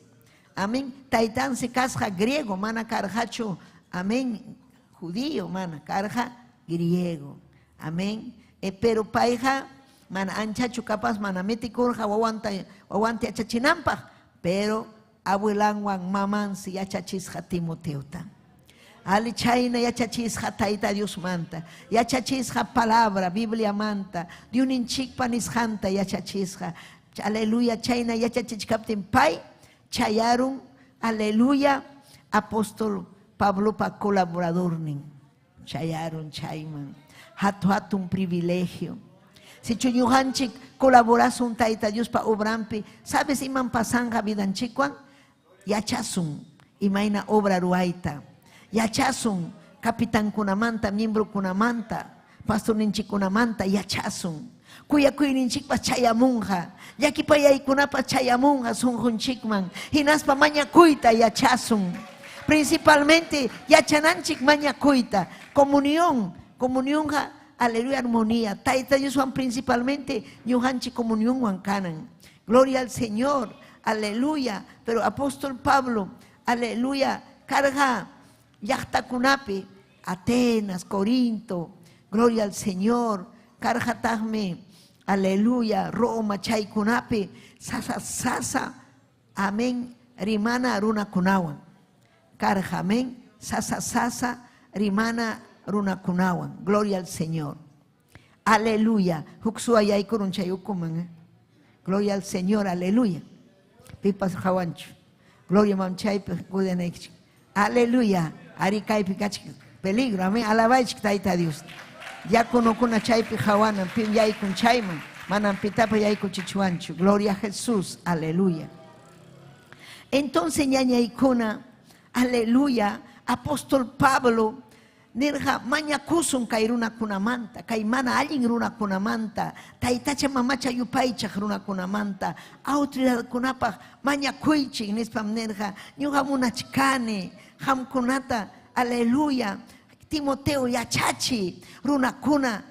Amén. Taitan se casja griego, mana carjacho. Amén. Judío, mana carja griego. Amén. Pero paija, mana anchacho capaz, mana meti curja, wawante achachinampa. Pero abuelanwan maman si achachisja Timoteuta. Ali chaina yachachisja taita Dios manta. Yachachisja palabra, Biblia manta. Diunin chikpanis janta yachachisja. Aleluya, chaina yachachichkaptin pai. Chayaron, aleluya, apóstol Pablo pa colaborador nin. Chayaron, chayman. Hatu un privilegio. Si chuñuhanchik colaboras un taita Dios pa obrampi, ¿sabes iman pasanga vidanchikwan? Yachasun, imaina obra ruaita. Yachasun, capitán kunamanta, miembro kunamanta, pastor ninchik kunamanta, yachasun. Kuya ninchikpa chayamunja. Yaki payaykunapa chayamunja sunjunchikman. Hinaspa mañakuita yachasun. Principalmente yachananchik mañakuita. Comunión. Comuniónja, aleluya, armonía. Taita Dios Juan principalmente ñuhanchik comunión wankanan. Gloria al Señor. Aleluya. Pero apóstol Pablo, aleluya, carga yachtakunapi, Atenas, Corinto. Gloria al Señor. Carga tajme. Aleluya, Roma, chaykunapi, sasa, amén, rimana runa kunawan. Carja, amén, sasa, rimana runa kunawan. Gloria al Señor. Aleluya. Huksua yaikurun chayukuman. Gloria al Señor, aleluya. Pipas hawanchu. Gloria mamchaype kudenekch. Aleluya. Arikay pikachik. Peligro, amén. Alabaichik taita Dios. Ya conocuna chaypi jawana, pim yaykun chayman, manan pitapa yayku chichuanchu. Gloria a Jesús, aleluya. Entonces ñañaykuna, aleluya, apóstol Pablo nirja mañakusun kay runakunamanta, kay mana allin runakunamanta, taytacha mamacha yupaychaq runakunamanta, autoridadkunapaq mañakuychik nispam nirja, ñuqa munachkani hamkunata, aleluya, Timoteo yachachi runakuna,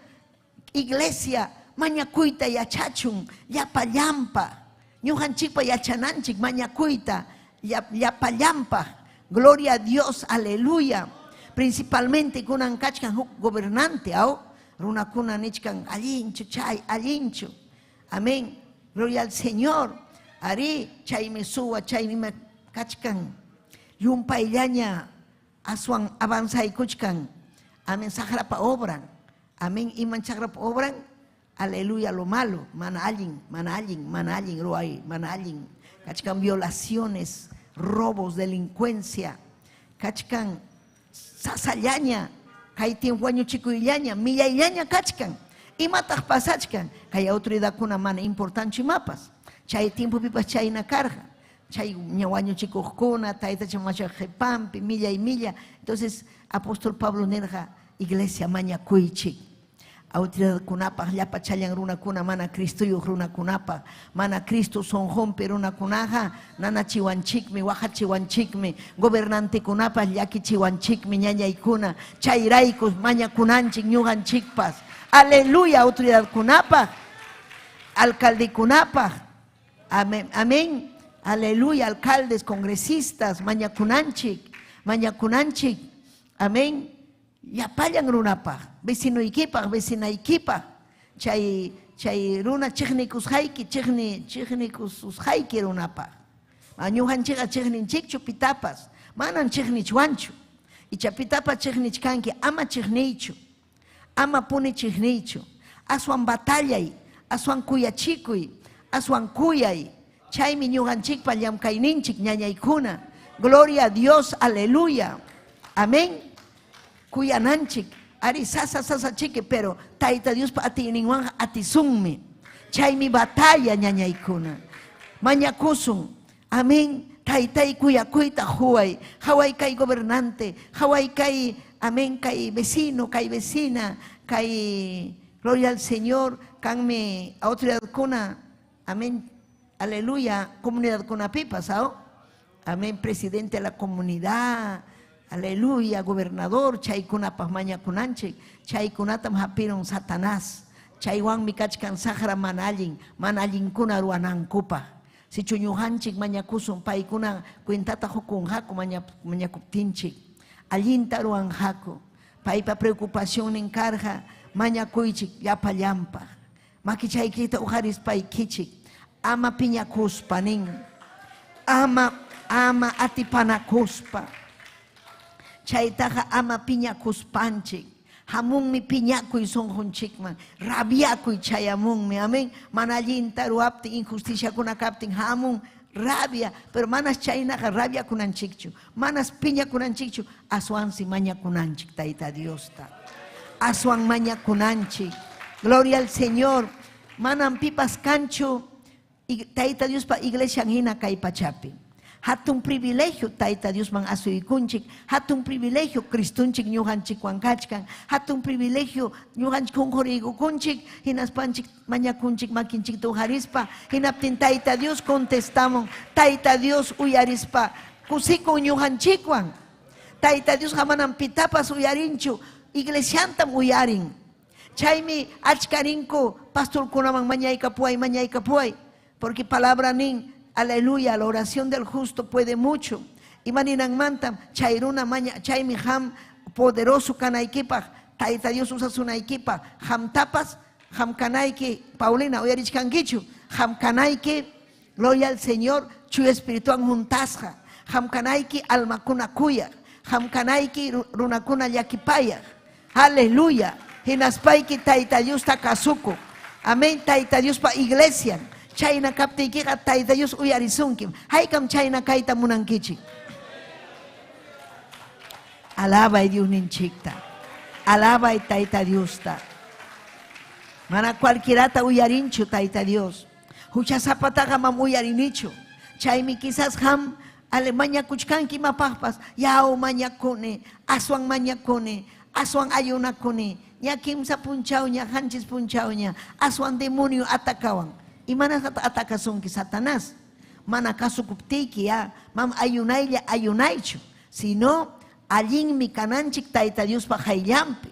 iglesia mañakuyta yachachun, llapallampa, ñuqanchikpa yachananchik mañakuyta, llapallampa, gloria a Dios, aleluya. Principalmente kunan kachkan huk gobernante, runakuna nichkan allinchu, chay allinchu, amén, gloria al Señor, ari chay mesuwa, chay nima kachkan, yumpayllaña aswan avanzaykuchkan, amén, sagrapa obran, amén, iman sagrapa obran, aleluya, lo malo, mana allin, ruay, mana allin, kachkan violaciones, robos, delincuencia, kachkan sasallaña, kay tiempuaño chikuillaña, millaillaña kachkan, imataq pasachkan, kay autoridad kuna mana importante mapas, chay tiempo pipas chayna karja, chay ñawaño chikuqkuna, tayta chamacha jepampi, milla y milla. Entonces, apóstol Pablo nerja, iglesia mañakuychik, autoridad kunapaq, llapa chayan runakuna mana Cristo yuq runakunapaq, mana Cristo sonjompi runakunaqa, nana chiwanchikmi, waja chiwanchikmi, gobernante kunapaq llaki chiwanchikmi, ñañaykuna, chayraykus mañakunanchik ñuqanchikpas, aleluya, autoridad kunapaq, alcalde kunapaq, amén, amén, aleluya, alcaldes, congresistas, mañakunanchik, amén. Yapallan runapaq, vecinoykipaq, vecinaykipaq, chay runa chiqnikus hayki, chiqnikus hayki runapaq. Ñuqanchikqa chiqninchikchu pitapas, manan chiqnichwanchu. Icha pitapas chiqnichkanki, ama chiqniychu, ama punichiqniychu. Aswan batallay, aswan kuyachikuy, aswan kuyay. Chaymi ñuqanchikpa llamkayninchik ñañaykuna. Gloria a Dios, aleluya. Amén. Kuyananchik, ari sasa chique, pero tayta Dios pa atininwan atisunmi. Chaymi batalla ñañaykuna. Mañakusun, amén. Taytay kuyakuyta huway, haway kay gobernante, haway kay, amén, kay vecino, kay vecina, kay, gloria al Señor, kanmi autoridad kuna, amén, aleluya, comunidad kuna pipas, amén, presidente de la comunidad, aleluya, gobernador, chaykunapaq mañakunanchik, chaykunatam hapiron Satanás, chaywan mikachkan sahra manallin kuna ruanankupaq. Sichu ñuqanchik mañakusun paykuna cuentata hukunjaku mañakuptinchik, allinta ruanjaku, paypa preocupación encarga mañakuychik llapallampaq, makichaykita uharis paykichik, ama piñakuspa nin, ama atipanakuspa. Chaytaqa ama piñakuspanchik, hamunmi piñakuy sonjunchikman, rabiakuy chayamunmi, amén. Mana allinta ruaptin, injusticia kunakaptin, hamun rabia, pero manas chaynaqa rabia kunanchikchu, manas piña kunanchikchu, aswansi maña kunanchik, tayta Diosta. Aswan maña kunanchik, gloria al Señor, manan pipas kanchu, tayta Dios pa iglesia hina kay pachapi. Hatun privilegio tayta Dios man asuykunchik, hatun privilegio Cristunchik ñuqanchik wankachkan, hatun privilegio ñuqanchik kunjuriykukunchik, hinaspanchik mañakunchik makinchik tujarispa, hinaptin tayta Dios contestamos, tayta Dios uyarispa, kusikun ñuqanchikwan, tayta Dios hamanan pitapas uyarinchu, iglesiantam uyarin, chaymi achkarinku pastorkunaman mañaykapuay, porque palabra nin, aleluya, la oración del justo puede mucho. Y maninan mantam, chayruna maña, chaymi ham poderoso kanaykipa, tayta Dios usa sunaykipa, ham tapas, ham kanayki, Paulina, oyarichkankichu, ham kanayki, gloria al Señor, chu espiritual juntasja, ham kanayki almakuna kuya, ham kanayki runakuna yakipaya, aleluya, hinaspayki tayta Dios takasuko, amén, tayta Dios pa iglesia. Chayna kaptiykiqa tayta Dios uyarisunkim. Haykam chayna kayta munankichik. Alabay Dios ninchikta. Alabay tayta Diosta. Mana cualquierata uyarinchu tayta Dios. Hucha zapataqa mam uyarinichu. Chaymi quizás ham Ale mañakuchkanki mapahpas, yao mañakone, aswan mañakone, aswan ayunakone, ña kimsa punchao, ña hanchis punchao, ña aswan demonio atakawan. Y manas atakasunki Satanás. Mana kasukuptiki ya, mam ayunaylla ayunaychu. Sino, allin mi kananchik taita Dios pa jaillampi.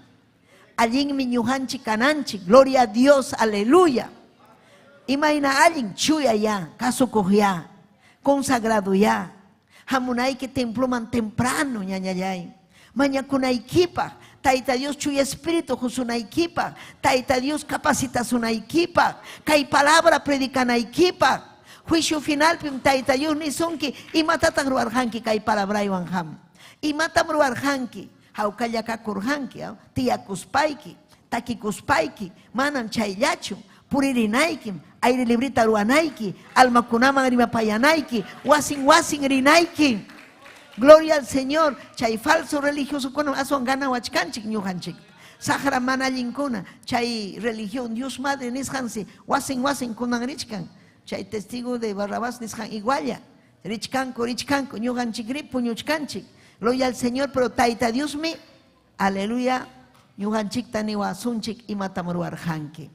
Allin mi ñuhanchik kananchik, gloria a Dios, aleluya. Imagina allin chuya ya, kasukuj ya, consagrado ya. Hamunay que templo man temprano ñañayay. Mañakunaykipa, taita Dios chuya espíritu jusunaykipa, taita Dios capacitasunaykipa, kay palabra predicanaykipa. Juicio final pim taita Dios ni sonki imatatan ruarhanki kay palabra iwanham. Imatam ruarhanki, haukallaka kurhanki, tiyakuspayki, takikuspayki, manan chayllachu, puririnaykim, aire librita ruanayki, almakunaman rimapayanaiki, wasin rinaiki. Gloria al Señor. Chay falso religioso kunan aswan gana wachkanchik ñujanchik. Sahara mana linkuna, chay religión Dios Madre nishansi, wasin kunan richkan. Chay testigo de Barrabás nishan igualla. Richkanko, ñujanchik ripu ñuchkanchik. Gloria al Señor, pero taita Dios mi, aleluya, ñujanchik tani wasunchik imatamruarjanki.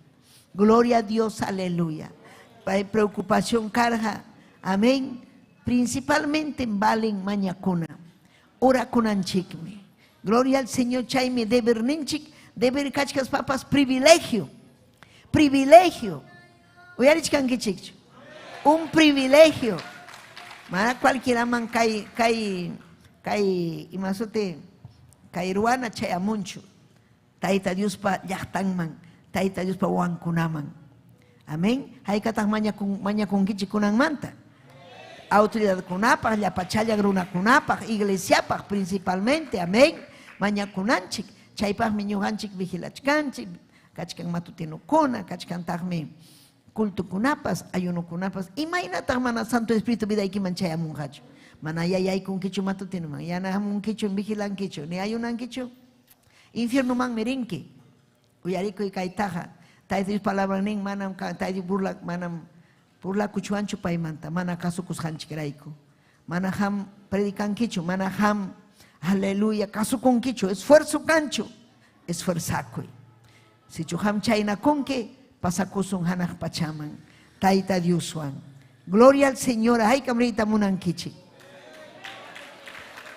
Gloria a Dios, aleluya. Hay preocupación carga, amén. Principalmente en Balen Mañacuna. Ora kunanchikme. Gloria al Señor, chaime deber ninchik, deber kachkas papas, privilegio. Privilegio. Uyarichkankichik. Un privilegio. Mana cualquiera man kai imasote kai ruana chayamunchu. Taita Dios pa yachtanman. Taita Dios pa wankunaman. Amén. Hay katang maña con kichi kunang manta. Autoridad kunapach, la pachalla gruna kunapach, iglesiapach principalmente. Amén. Maña kunanchik. Chaypach miñuhanchik vigilachkanchik. Kachkan matutino kuna, kachkan tagme culto kunapas, ayuno kunapas. Imagina mana Santo Espíritu vida iki manchaya munhacho. Mana yayay kun kichu matutino man. Yana mun kichu vigilan kichu. Ni ayunan kichu. Infierno man merinki. Uyariko y kaitaja, taidi palabra ning manam taidi burla manam burla kuchuancho paimanta, mana kasukus hanchikeraiko, mana ham predican kichu, mana ham aleluya kasukun kichu, esfuerzo cancho, esfuerzaco. Si chuham chaina conque, pasakusun hanach pachaman, taita Dioswan. Gloria al Señor, ay camrita munan kichi.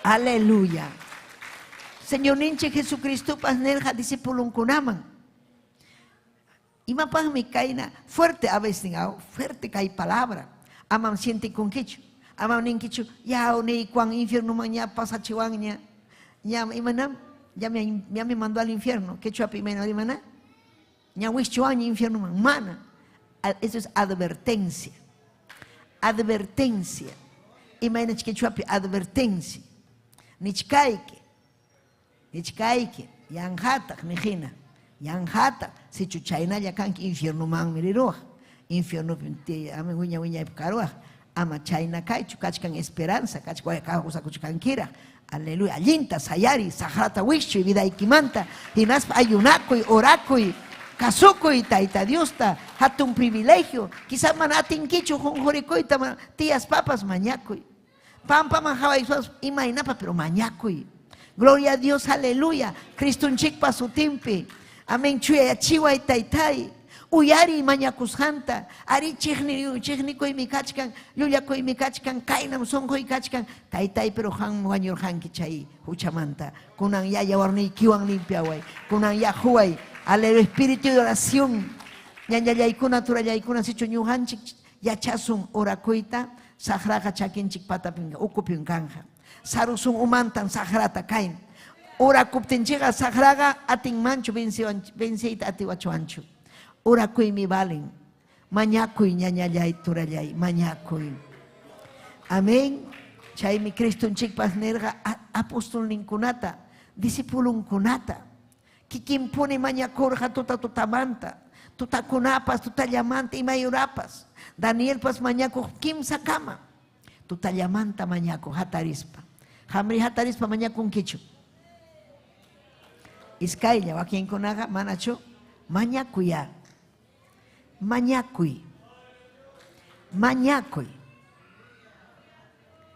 Aleluya. Señor ninche Jesucristo pasnerja discípulo kunaman. Y mapang mi kaina fuerte a veces fuerte kai palabra. Amam siente con kichu. Amam ning kichu ya ne kuang infierno maña pasa chiwangnya. Ya imanam ya me mandó al infierno. Kichu apimena imana. Ya wish chiwang infierno mana. Eso es advertencia. Advertencia. Imagina kichu api advertencia. Nichkaike. Yang hatak mijina. Yang hata si chuchayna ya kanki infierno man miriroa infierno pinti ame wiña ipkaroa ama chayna kai chukachkan esperanza kachkwa kahusa kuchkankira aleluya allinta sayari sahrata wishu vida ikimanta hinas ayunako y orako y kasuko y taita Diosta hatun privilegio quizá manatin kichu jonjorikoita tías papas mañaco pampa manjaba imaginapa pero mañaco gloria a Dios aleluya Cristo un chic pa su timpi. Amén, chuya chiwa y taitai. Uyari mañakushanta. Ari chihniko y mikachkan. Luyako y mikachkan. Kainam sonjo y kachkan. Taitai pero han muañor han kichai. Huchamanta. Kunan ya yawarni kiwan limpia way. Kunan ya huay. Alero espíritu de oración. Ñañayaikuna turayaikuna sicho ñuhanchik. Yachasun orakuita. Sahraka chakinchik patapinga. Ukupyunkanja. Sarusun umantan sahrata kain. Ora kuptinchiga sagraga ating mancho benseita atiwachuancho. Ora kuy mi balen. Mañakuy ñañayay turayay. Mañakuy. Amén. Chay mi Cristo unchik pasnerga apostol ninkunata. Discipulun kunata. Kikimpone mañakorja tutamanta. Tutakunapas, tutallamanta y mayurapas. Daniel pas mañaco kimsa kama. Tutallamanta mañaco hatarispa. Hamri hatarispa mañaco un kichu. Iskaya wakin kunaga manacho mañakuya. Mañakuy.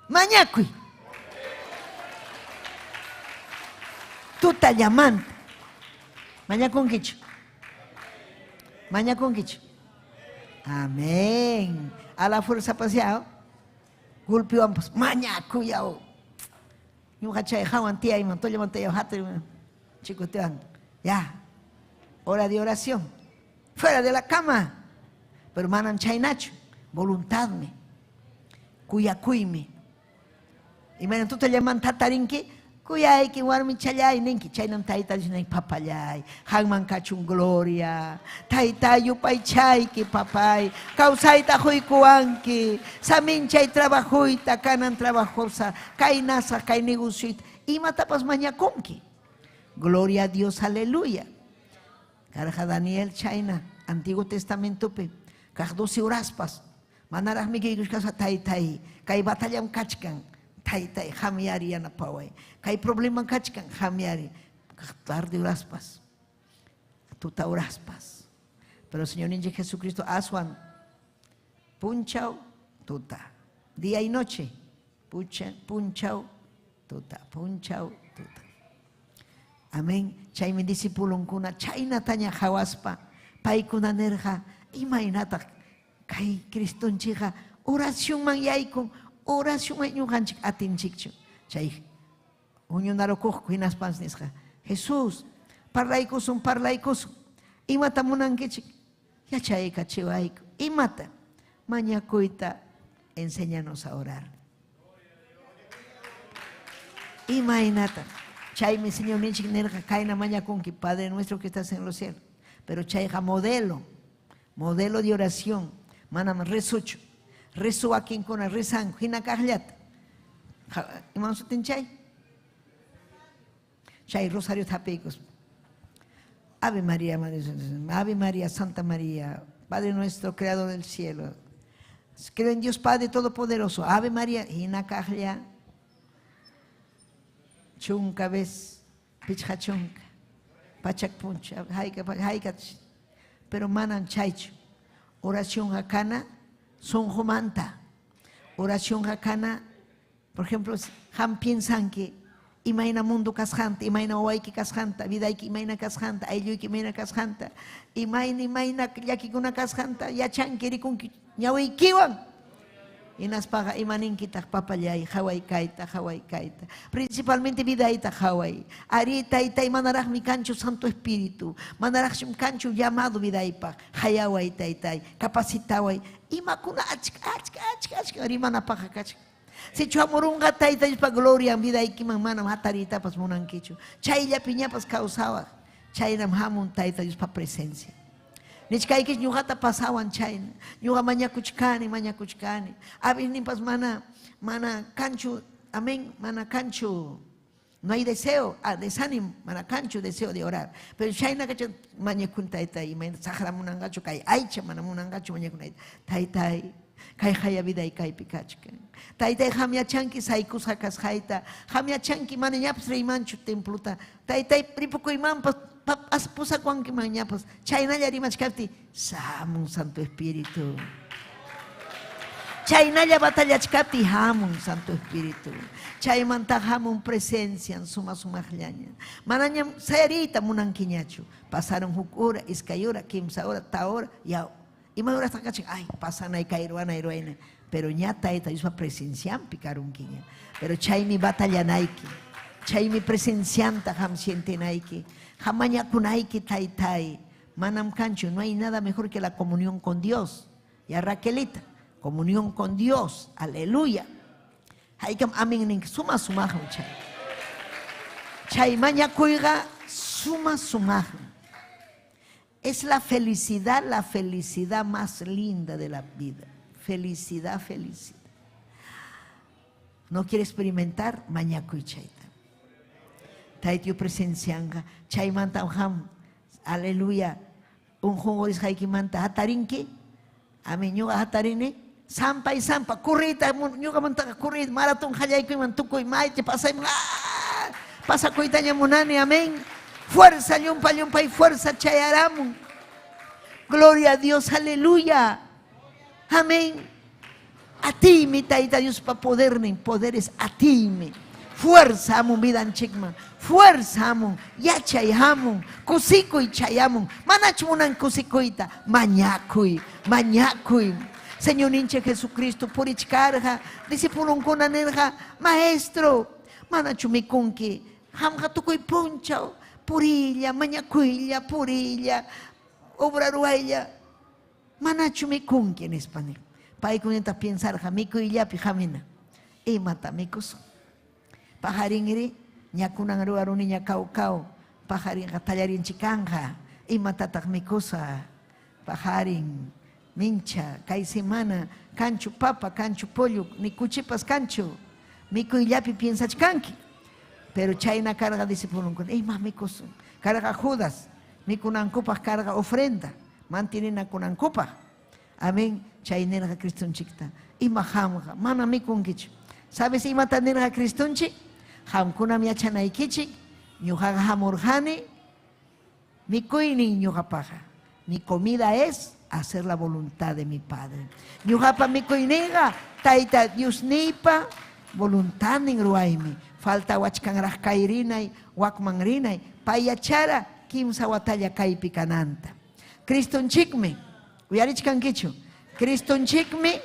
mañacuy. Tuta llamanta. Mañana con quicho. Mañana con quicho. Amén. A la fuerza paseado. Golpeó ambos. Mañana cuyao. Yo cachay jawan tía y manto levanté yo hato. Chicos te van. Ya. Hora de oración. Fuera de la cama. Pero manan chainacho. Voluntad me. Cuyacuime. Y mañana tú te llaman tatarinque. Kuyay ki warmi chalay ninki chaynam tayta jinay papayay hangman kachun gloria tayta yupay chay ki papay kausayta huy kuanki samin chay trabajuyta kanan trabajosa kay nasa kay negocioita ima tapas mañakunki. Gloria a Dios, aleluya. Caraja Daniel chayna Antiguo Testamento pe kaj 12 horaspas manaraj miki kushkasa taytay kay batallam kachkan taytay jamiari anapaway kay problema kachkan jamiari tarde uraspas tuta uraspas pero Señor ninje Jesucristo aswan punchao tuta día y noche punchao tuta punchao tuta. Amén. Chay mi discípulo kuna chayna taña hawaspa paykuna nerja imaynata kay Cristonchija oración man yaykun oración man ñuqanchik atinchikchu chay uñunarokuq hinaspas nisqa Jesús parlaykusun imata munankichik yachayka chiwayku imata mañakuyta enséñanos a orar imaynata chaymi Señor ninchik nirqa kayna mañakunki Padre nuestro que estás en los cielos pero chayqa modelo de oración manam resuchu rezo a quien con rezan hina kajllata iman sutin chay rosario tapicos Ave María Madre Ave María Santa María Padre nuestro creador del cielo creo en Dios Padre todopoderoso Ave María hina kajlla chunka ves pichja chunka pachak puncha haika pero manan chaychu oración hakana son jomanta. Oración hakana, por ejemplo, ham piensan que imaina mundo kasjanta, imaina oaiki kasjanta, vidaiki imaina kasjanta, ayuiki imaina kasjanta, imaina yakikuna kasjanta, yachankiri kun ñawaykiwan. Inaspaga imaninkita papayay, hawai kaita. Principalmente vidaita hawai. Arita ita manaraj mi cancho Santo Espíritu. Manaraj mi cancho llamado vidaipa. Hayawai taitai. Capacitawai. Imakuna achka. Rimana paja kachka. Si chuamurunga taita pa gloria vidaiki mamana matarita pas munankichu. Chaylla piñapas causawa. Chaynam hamun taita pa presencia. Nichkaykis ñuqata pasawan chayna ñuqa mañakuchkani abis nimpas mana canchu amén mana canchu no hay deseo desánimo mana canchu deseo de orar pero chayna kacha mañakuntayta imayna saqramunanqachu kay aycha mana munanqachu mañakunayta taytay kay haya vida y kaypi kachkan taytay hamyachanki saykusqa kasqayta hamyachanki mana ñapas reymanchu templuta taytay ripukuymanpas pusa cuanque mañana pues chaynaya rimachkapti samun Santo Espíritu chaynaya batallachkapti hamun Santo Espíritu chaymanta hamun presencia en suma llaña manaña sayarita munankiñachu pasaron hukura iskayura kimsa hora tahora ya ima hora hasta cachi ay pasan ay kairuana iruena pero ñata esta yuspa presencian picarunquiña pero chaymi batallanaiki chaymi presencianta ham sientenaiki Jamaña kunaiki taitai, manam cancho, no hay nada mejor que la comunión con Dios. Ya Raquelita, comunión con Dios, aleluya. Haikam amin suma sumajum chay. Chay maña kuiga suma sumajum. Es la felicidad más linda de la vida. Felicidad. ¿No quiere experimentar? Maña kui chay. Taitio presencianga, chaymanta ham, aleluya, un jungoris haikimanta hatarinki, amenyoga hatarine, sampa, currita, ñuga manta currit, maratón hayaiku mantuko y maite, pasa coitaña munani, amén. Fuerza, yumpa y fuerza, chayaramu. Gloria a Dios, aleluya. Amén. A ti, mi taita Dios, para poderes a ti, mi. Fuerza, amo, vida en chikma. Fuerza, amo. Ya chayamon. Kusiko y chayamon. Manachunan kusikoita. Mañacuy. Señor hinche Jesucristo, por carga. Discípulo con anerja. Maestro. Manachumikunki. Hamja tukoy ponchao. Purilla, mañacuilla, purilla. Obraruaya. Manachumikunki en español. Pai kunenta pensar jamico y ya pijamina. Y mata micos. Pajaringiri, ñakunan ruaruni ñakau. Pajarin tallarin chicanja. Y matatak mikosa. Pajarin, mincha, kai semana, cancho papa, cancho pollo, ni cuchipas cancho. Mico y yapi piensa chkanki. Pero chayna carga discípulo con. Más micos. Carga Judas. Mikunan copas carga ofrenda. Mantienen kunan copa. Amén. Chaynerga Cristonchikta. Ima hamga. Mana mikunkichu. ¿Sabes ima tanerga Cristonchik? Hamkuna miachanaikichik. Ñujaga hamurjani. Mikuini ñujapaja. Mi comida es hacer la voluntad de mi Padre. Ñujapa mikuinega. Taita Dios nipa. Voluntad ningruaimi. Falta wachkangraj kairinay. Wakmanrinay. Payachara. Kimsa watalla kaipi kananta. Cristonchikme. Uyarichkankichu. Cristonchikme.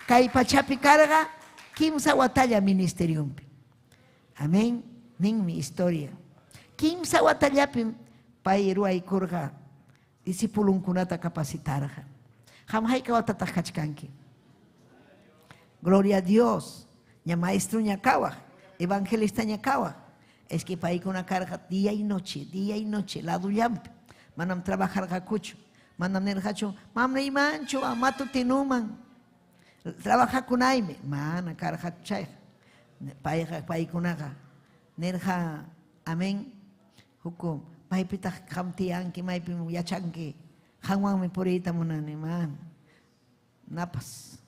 Kai pachapi carga. Kimsa watalla ministerium. Amén. Nin mi historia. Kimsa watallapi. Pairuay kurga. Discipulun kunata capacitarja. Jamjaika watatajachkanki. Gloria a Dios. Ña maestro ñakawa. Evangelista ñakawa. Es que paí con una carga día y noche, lado yamp. Manam trabajar gacucho. Manam nerjacho. Mamna y mancho, amato tenuman. Trabaja con aime. Mana carga chay. Paí con aga. Nerja. Amén. Hukum. Mai pitah kamtianki, mai pimu yachanki. Hangwang me porita munane man. Napas.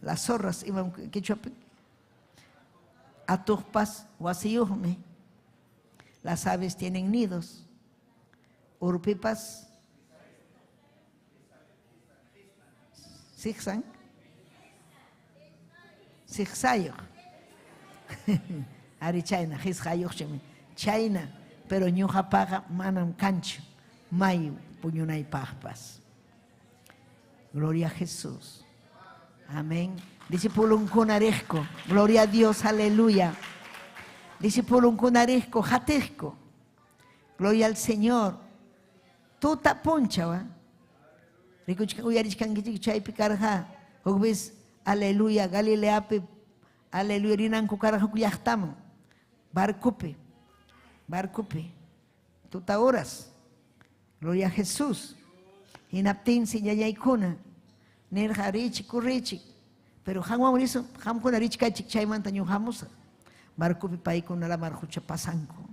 Las zorras iban que chuapi. Aturpas wasiyuhme. Las aves tienen nidos. Urpipas. Zigzag. Zigzayo. Ari China, Zigzayo China. Pero ñuja paga manam cancho, mayo puñunay pagpas. Gloria a Jesús. Amén. Discípulo un conaresco. Gloria a Dios, aleluya. Discípulo un conaresco, jatesco. Gloria al Señor. Tota poncha, ¿va? Aleluya, Galileape, aleluya, rinanco carajo yachtam. Barcupe. Tuta horas. Gloria a Jesús. Inaptin si yayaykuna. Nerja richi kurichi. Pero jamwa moriso, jamkuna richi kachik chaymanta ñujamusa. Barcupi paykuna la marjucha pasanco.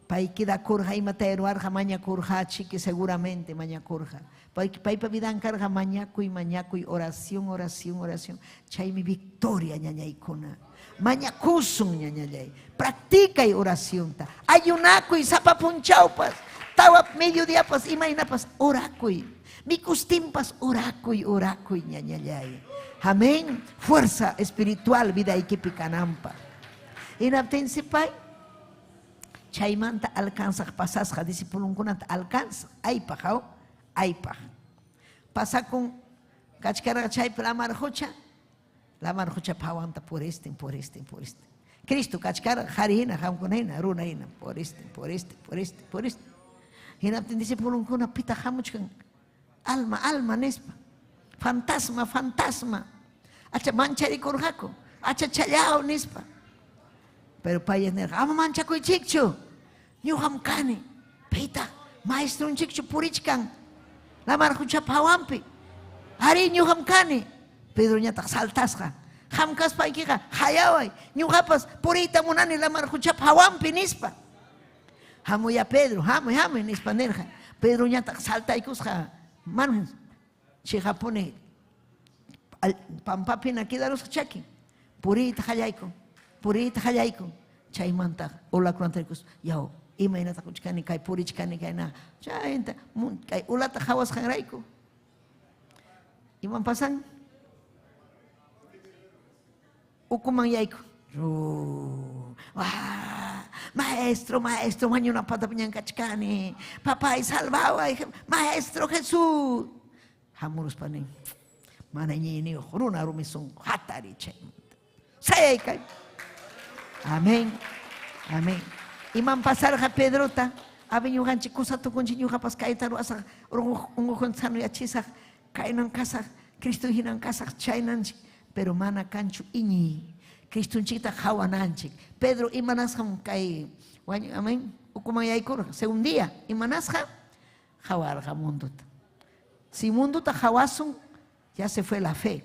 Paykida kurja imateruarja maña kurja chique seguramente maña kurja. Paypa vidan carga mañacuy, oración. Chay mi victoria ñañaykuna. Mañacusun ñañayay. Practica y oración. Ayunacuy, zapapunchaupas. Tawa mediodía pas, imaginapas, oracuy. Micustimpas, oracuy, ñañayay. Amén. Fuerza espiritual, vida y kipicanampa. Inaptensipay. Chaymanta alcanza, pasasja, discipulunkunanta alcanza. Aypajao, aypaj. Pasa con cachcara chaypa la marjocha. La marjocha pawanta por este. Cristo cachcara jarina, jamkunena, runaina, por este. Hinaptin discipulunkuna pita jamuchkan. Alma, nespa. Fantasma. Acha manchari korjako. Acha chayao, nespa. Pero payas nerja, ama manchaco y chicho. Ñuham kane. Pita, maestro un chicho purichkan. La marjucha pawampi. Ari ñuham kane. Pedro ñata saltasja. Hamkas paikija, hayaway. Ñuhapas purita munani la marjucha pawampi nispa. Hamuya Pedro, hame nispa nerja. Pedro ñata salta y cusja. Manos. Chihapone. Pampapina quedaros chaki. Purita hayayko. Chaymanta ula krantricus yao imainata kuchkani kai purichkani kai na chaynta kai ulata hawas hangraiku iman pasan ukuman yaiku. Maestro, mañana pata piñancachcani. Papá y salvaba. Maestro Jesús. Hamurus panin. Manañini, Runa Rumison, Hatari Chay. Say, amén. Amén. Iman pasar a Pedrota. Avenue Ranchikusa to continue Rapas Kaitaru asa Ungunsano Yachisa, Kainan Kasa, Cristo Hinan Kasa, Chainanchi, pero mana canchu iñi, Cristo Chita Hawananchi, Pedro Imanasham Kai, amén, Ukumayaikur, según día, Imanasha, Hawarja Mundut. Si Munduta Hawasum, ya se fue la fe.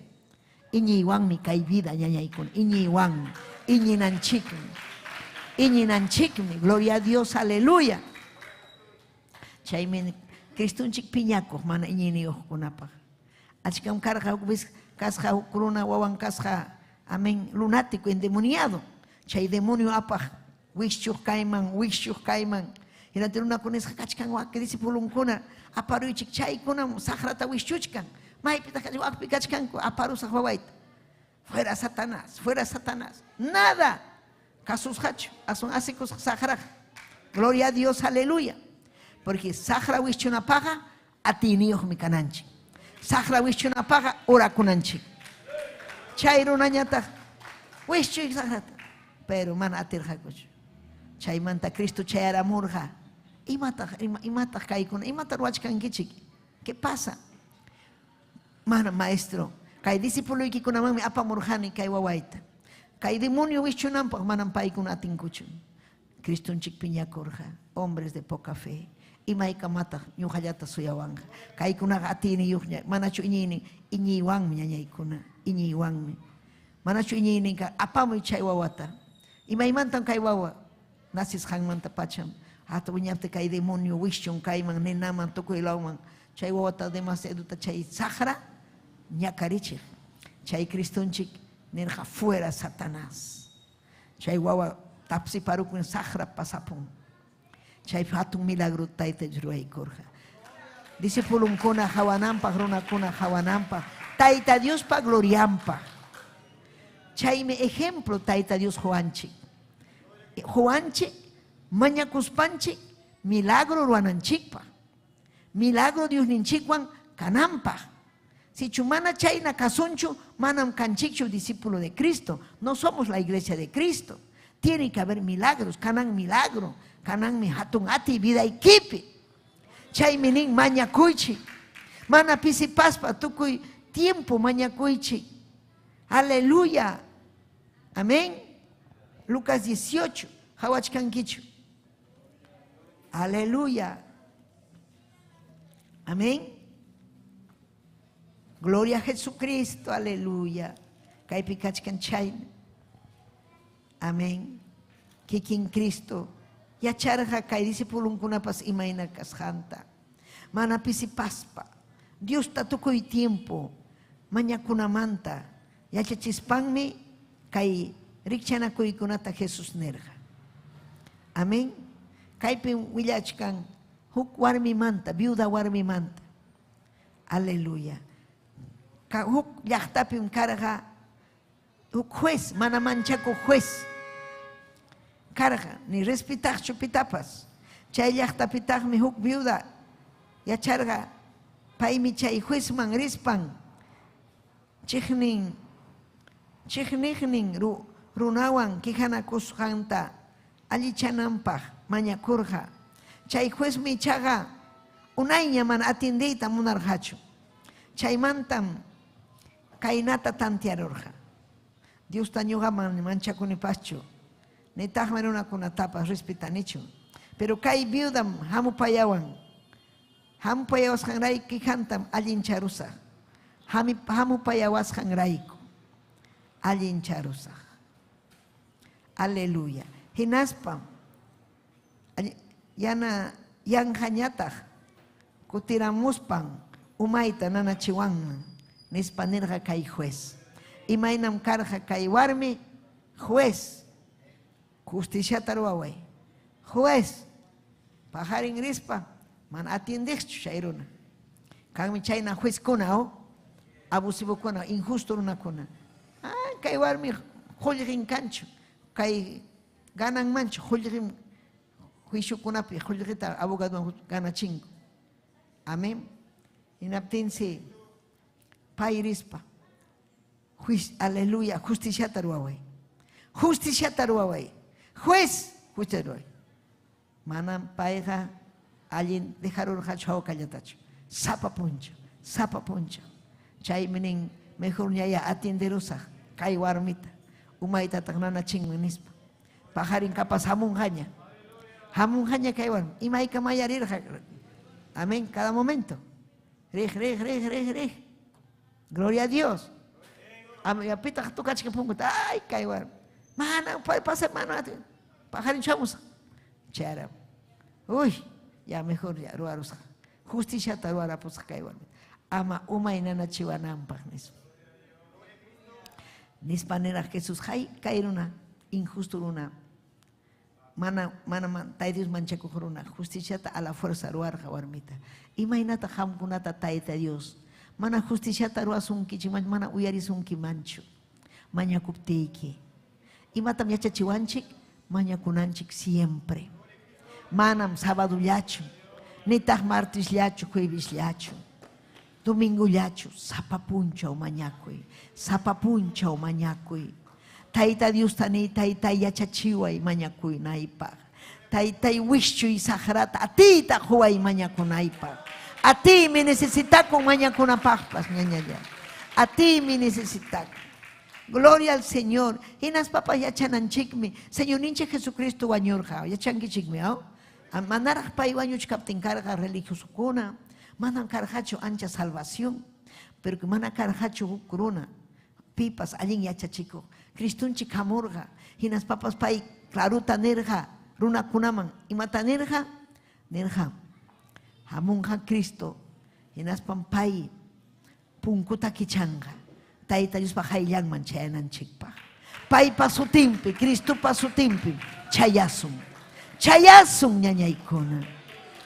Iñi Iwan mi kai vida, Yayaikun, Iñi Iwan, Iñi Nanchikmi, gloria a Dios, aleluya. Chaymen Cristunchik piñaco mana iñini kunapa. Achikam karja ubis kasja ukruna wawan kasja amén lunático endemoniado. Chay demonio apaj wishchuh kaiman. Y la teruna con esa kachkan wa que dice pulunkuna aparu chik chay kunam sahrata wishchuchkan. Mai pita kachwak kachkan aparu sahwait. Fuera Satanás. Nada. Casus hacho, asun asicus sahraj. Gloria a Dios, aleluya. Porque Sahra Wishchuna paga, a ti ni mi cananchi. Sahra Wishchuna paga, ora kunanchi. Chairo nañata, Wishchu y Sahrata. Pero man atir hakuch. Chay manta Cristo chayara murja. Y mata kaikuna, y mata ruachkan kichik. ¿Qué pasa? Mana maestro, kay discípulo y kikunamami apa murjani kay wawaita. Kay demonio Wishchunam pa manan paikun atinkuchun. Cristo un chik piña corja, hombres de poca fe. Y maika mata nyuhayata suyawanga kai kuna atini yuhnya manachu iñini iñiwan ñañay kuna iñiwan manachu iñini ka apamu chay wawata y maimantan kai wawa nasis hangmanta pacham hata uñapte kai demonio wishchun kaiman nenaman tokoy lawman chay wawata demasiado ta chay sahra ñakariche chay Cristonchik nerja fuera Satanás chay wawa tapsi parukun sahra pasapun. Chay hatun milagro taita jruay korja. Dice pulunkuna hawanampa, runa kuna hawanampa. Taita Dios pa gloriampa. Chay me ejemplo taita Dios Juanchi. Juanchi, mañakuspanchi, milagro ruananchikpa. Milagro Dios ninchikwan kanampa. Si chumana chay na kasunchu, manam kanchichu discípulo de Cristo. No somos la iglesia de Cristo. Tiene que haber milagros, kanan milagro. Kanan mi hatun ati vida y kipi. Chay minin maña kuichi. Mana pisi paspa tukuy tiempo maña kuichi. Aleluya. Amén. Lucas 18. Hawachkan kichu. Aleluya. Amén. Gloria a Jesucristo. Aleluya. Kaipi kachkan chay. Amén. Kikin Cristo. Ya charja kay disipulong kunapas imayna kashanta. Mana pisipaspa. Dios tatukoy tiempo. Manya kunamanta. Ya chachispangmi kay rikchana koy kunata Jesus nerja. Amén. Kay pin willachkan huk warmi manta, viuda warmi manta. Aleluya. Ka huk yachtapim karga huk juez, mana manchaco juez. Carga, ni respitar chupitapas. Chay llaqtapitaj mi huk viuda. Ya charga, paimi chay juezman rispan. Chihnin runawan kijanakusqanta allichananpaq mañakurqa. Chay juez mi chaga unayña man atindiyta munarqachu. Chaymantam kaynata tantiarurqa. Dios tañuqaman manchakunipaschu. Ni tajman una kunatapas respetanichu. Pero kay viudam hamupayawan. Hamupayawas hangray kihantam allincharusa. Hamupayawas hangrayku. Allincharusa. Aleluya. Hinaspam. Yana yanhañataq. Kutiramuspan. Umayta nanachiwanman. Nispanirqa kay juez. Imaynam karqa kay warmi juez. Justicia taruaway. Juez. Pajarin rispa. Man atiendixchu chayruna. Kami chayna juez kuna o. Abusivo kuna. Injusto runa kuna. Kay warmi Jullin cancho, kay ganan mancho, jullin juicio kunapi, jullita abogado gana chingo. Amén. Inaptinsi pairispa. Aleluya, justicia taruaway. Justicia taruaway. Juez, justicia taruaway. Manan paeja alguien dejaron hacho callatacho. Sapa puncho. Chay mening mejor ya atenderosa. Kay warmita. Umaita tagnana chingmanispa. Pajarin kapas hamun hanya kay warm. Imay kamayarir. Amén, cada momento. Rej. Gloria a Dios. Apita tu cachica pungut. Ay, kay warm. Mana, pasa mana. Pajarin chamos. Chara. Uy, ya mejor ya ruarusa. Justicia taruara pues kaiwan. Ama umainana chiwanampa nis. Nispanera Jesús hay caeruna injusto una. Mana taidis manchaco corona. Justicia a la fuerza ruar jawarmita. Imainata hamkunata taita Dios. Mana justicia tarua sunki mana uyaris unki mancho. Maña kupteiki. Imatam yacha chiwanchik. Maña kunanchik siempre. Manam sábado llacho, nitah martes llacho, jueves llacho, domingo llacho, sapapuncha o mañacui, taita Dios tani, taita yachachiwa y mañacui naipa, taita wischu y sagrata, a ti ta juwa y mañacunaipa, a ti me necesita con mañacuna papas, ñañaya, a ti me necesita. Gloria al Señor. Y nas papas ya chananchikmi, Señor ninche Jesucristo wañurja, ya chanquichikmi, ¿no? Mandaraj paiwaño chkaptin carga religioso kuna, mandan carjacho ancha salvación, pero que mana carjacho corona, pipas, alguien yacha chico, Cristunchi camurga, y nas papas pai, claruta nerja, runa kunaman, y mata nerja, hamunja Cristo, y nas pampai, punkuta kichanga, taita yus pajayang manchayanan chikpa, pai pasutimpi, Cristo pasutimpi, chayasum ñañaykuna.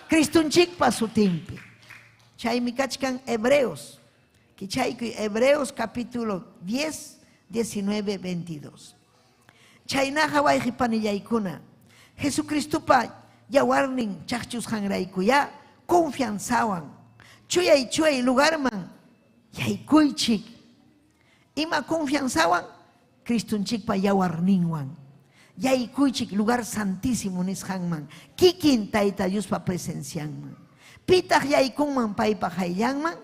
Cristunchik pasutimpi. Chay mikachkan Hebreos. Kichayku Hebreos capítulo 10, 19, 22. Chaynaja wayqipanillaykuna. Jesucristupa yawarnin chaqchus hangraykuya confianzawan. Chuyay lugarman yaykuychik. Ima confianzawan Cristunchikpa yawarninwan. Yaykuychik lugar santísimo nishanman. Kikin taita Diospa presencianman. Pitaq yaykunman paypa hayllanman.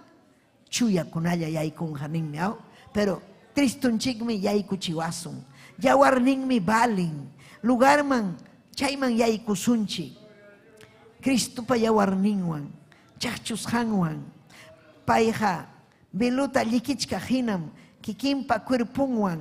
Chuya kunalla yaykunjaninmi, ¿no? Pero Cristunchikmi yaykuchiwasun. Yawarninmi balin. Lugarman chayman yaykusunchik. Cristupa yawarninwan. Chaqchushanwan. Payja beluta likichka hinam. Kikinpa cuerpunwan.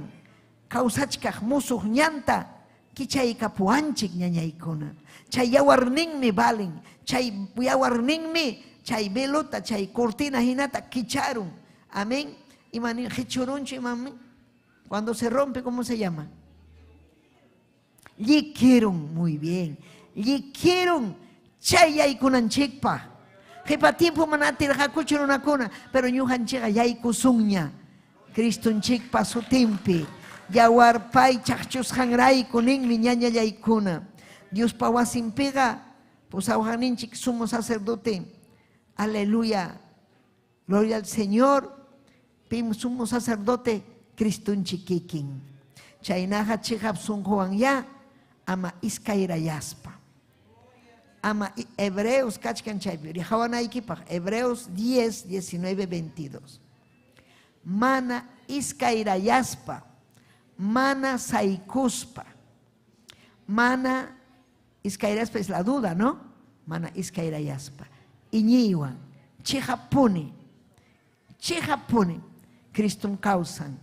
Kausachkaq musuq ñanta. Kichay kapuanchik ñañaykuna. Chay yawarninmi balin. Chay yawarninmi, chay beluta, chay cortina hinata kicharon. Amén. Y manin hichuruncho, mami. Cuando se rompe, ¿cómo se llama? Liquieron, muy bien. Liquieron, chay yaykunanchikpa. Jepa tiempo manatir hakuchurunakuna, pero ñujanchiga yaykusuña. Cristunchikpa su timpi. Yawar pay chachus hangray kuning miñaña yaykuna. Dios pawasimpiga, pues awajaninchik sumo sacerdote. Aleluya. Gloria al Señor. Pim sumo sacerdote Cristunchikikin. Chaynaja chihap sunjuan ya ama iskaira yaspa. Ama Hebreos kachkan chaypiri. Hawanaykipak Hebreos 10, 19, 22. Mana iskaira yaspa. Mana saikuspa. Mana iskairaspa es la duda, ¿no? Mana iskairayaspa. Iñiwan. Chihapuni. Cristum causan.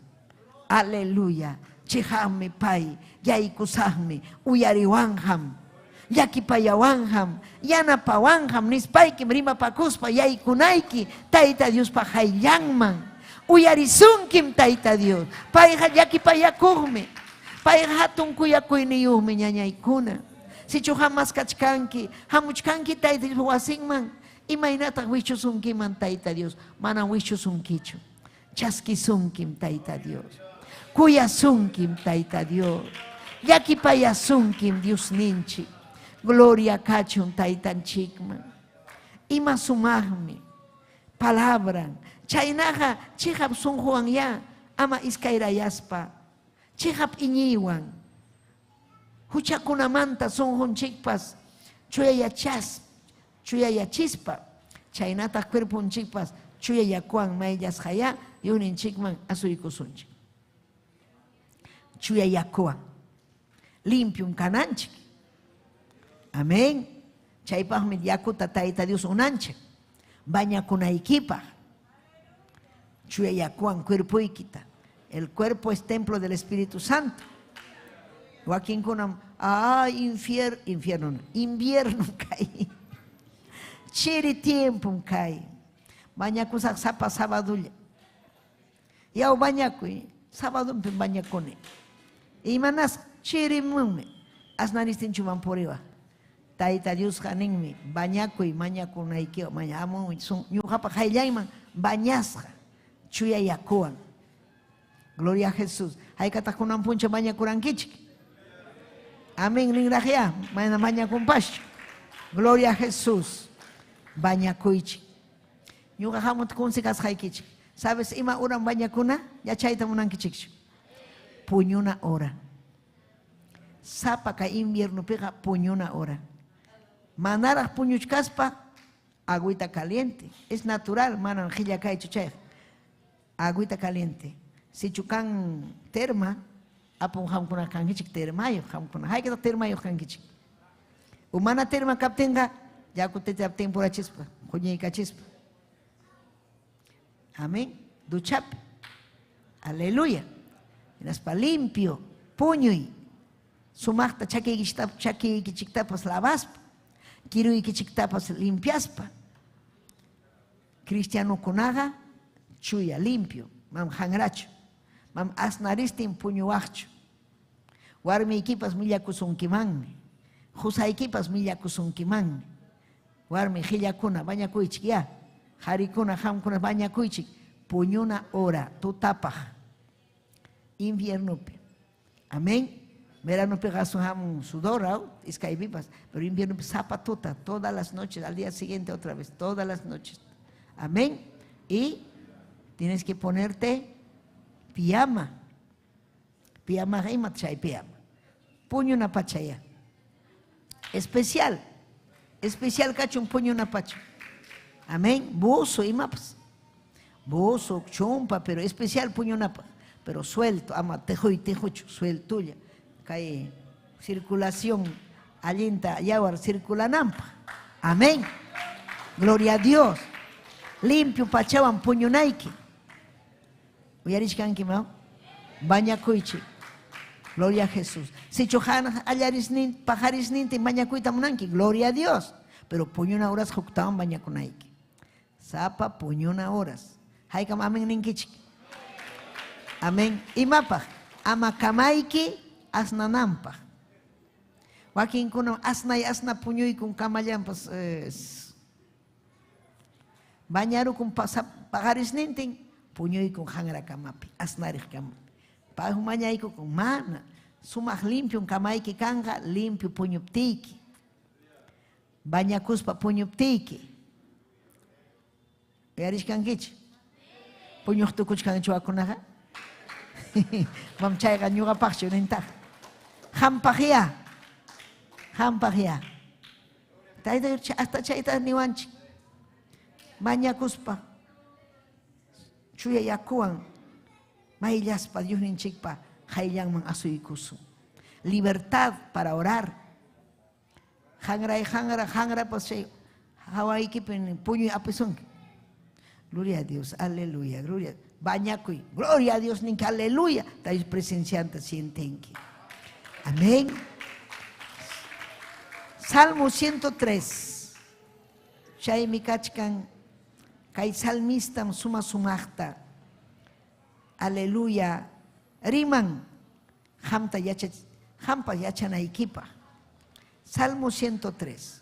Aleluya. Chihami pai. Yaikusahmi. Uyariwanham. Yakipayawanham. Yanapawanham. Nispaiki mrima pakuspa. Yaikunaiki. Taita Dios pa hayllanman. Uyarisunkim taita Dios. Paiha yakipayakuhmi. Paiha tunkuyakuyniyuhmi ñañaykuna. Si chuhamas kachkanki, hamuchkanki taita Dios wasinman. Imaynata wichusunkiman taita Dios. Mana wichusunkichu. Chaskisunkim taita Dios. Cuyasunkim taita Dios. Yakipayasunkim Dios ninchi. Gloria kachun taitanchikman. Ima sumagmi. Palabra. Chaynaja chihap sunjuan ya. Ama iskairayaspa. Chihap iñiwan. Huchakunamanta sunjun chikpas. Chuyayachispa. Chaynata cuerpun chikpas. Chuyayakuan mayas haya. Yunin chikman asuykusunchik. Chuyayakuan. Limpium kananchik. Amén. Chaypahmi yakuta taita Dios unanchik. Bañakunaykipa. Chuyayakuan cuerpuykita. El cuerpo es templo del Espíritu Santo. Joaquín kunam, invierno cae. Chiri tiempo cae. Bañakusak sapa sabadulla. Yau bañakui, sábado bañakone. Y manas chiri mume. Asnaristin chuman poriwa. Taita Dios haningmi, bañakui, mañakunaikio, mañamu, ñujapa haylaiman, bañasja, chuyayakuan. Gloria a Jesús. Hay katakunan puncha bañakurankichik. Amén, lingrajea, bañakumpash. Gloria a Jesús. Bañakuichik. Ñugahamut kunsikas haikichik. ¿Sabes ima uran bañakuna? Ya chaita munankichik. Puñuna hora. Sapa ka invierno pega puñuna hora. Manara puñuchkaspa, agüita caliente. Es natural, manan jillacay chuchay. Agüita caliente. Si chukan terma, apun hamkuna kangichik termayo, hamkuna. Hay que termayo kangichik. Humana terma kaptenga, ya kutete apten por chispa, kuñeika chispa. Amén. Duchap. Aleluya. Naspa limpio, puñui. Sumachta chaki kichiktapas lavaspa. Kirui kichiktapas limpiaspa. Cristiano kunaga, chuya, limpio. Mam hangracho. Mam asnaristin puñuacho. Warmi equipas millakusunkimanmi. Jusa equipas millakusunkimanmi. Warmi hillakuna bañakuichik ya. Harikuna hamkuna bañakuichik. Puñuna hora, tu tapaj. Invierno. Amén. Verano pegas un sudor, es que hay vivas, pero invierno zapatuta todas las noches, al día siguiente otra vez, todas las noches. Amén. Y tienes que ponerte pijama. Pijama, pijama. Puño una pachaya. Especial. Especial cacho un puño una pacha. Amén. Buzo y mapas. Buzo, chumpa, pero especial puño una pacha. Pero suelto, ama tejo y tejocho, suelto ya. Cae circulación, alienta, yawar, circulanampa. Amén. Gloria a Dios. Limpio pachaban puño naiki. Uyarishkanki mao. Bañakuichi. Gloria a Jesús. Si chohan allarisnin, pajarisnin, te bañakuita munanki. Gloria a Dios. Pero puñona horas juktaban bañakunaiki. Sapa puñona horas. Haikam amén ninkichi. Amén. Y mapa. Amakamaiki asnanampa. Joaquín kuno asna puñuy con kamayan pues bañaru con pajarisnintin puñuy con hangra kamapi asnarik kamapi. Pajumañaico con mana. Sumaj limpio un kamaiki kanga limpio puñuptiki. Bañacuspa puñuptiki. Yarish kangichi. Puñuhtukuch kanchuakunaja. Mam chayga ñuga paxcho nintaj. Hampajia. Hampajia. Hasta chayta niwanchi. Bañacuspa. Chuya yakuan. Maillaspa Dios ninchikpa. Hayllanman asuykusu. Libertad para orar. Hangra pues Hawaii kipen puño y apesón. Gloria a Dios, aleluya, gloria. Bañacuy, gloria a Dios, ninka, aleluya. Estáis presenciando, sienten que. Amén. Salmo 103. Chay mikachkan, kay salmistam suma sumachta. Aleluya. Riman, hampa yachanaikipa. Salmo 103.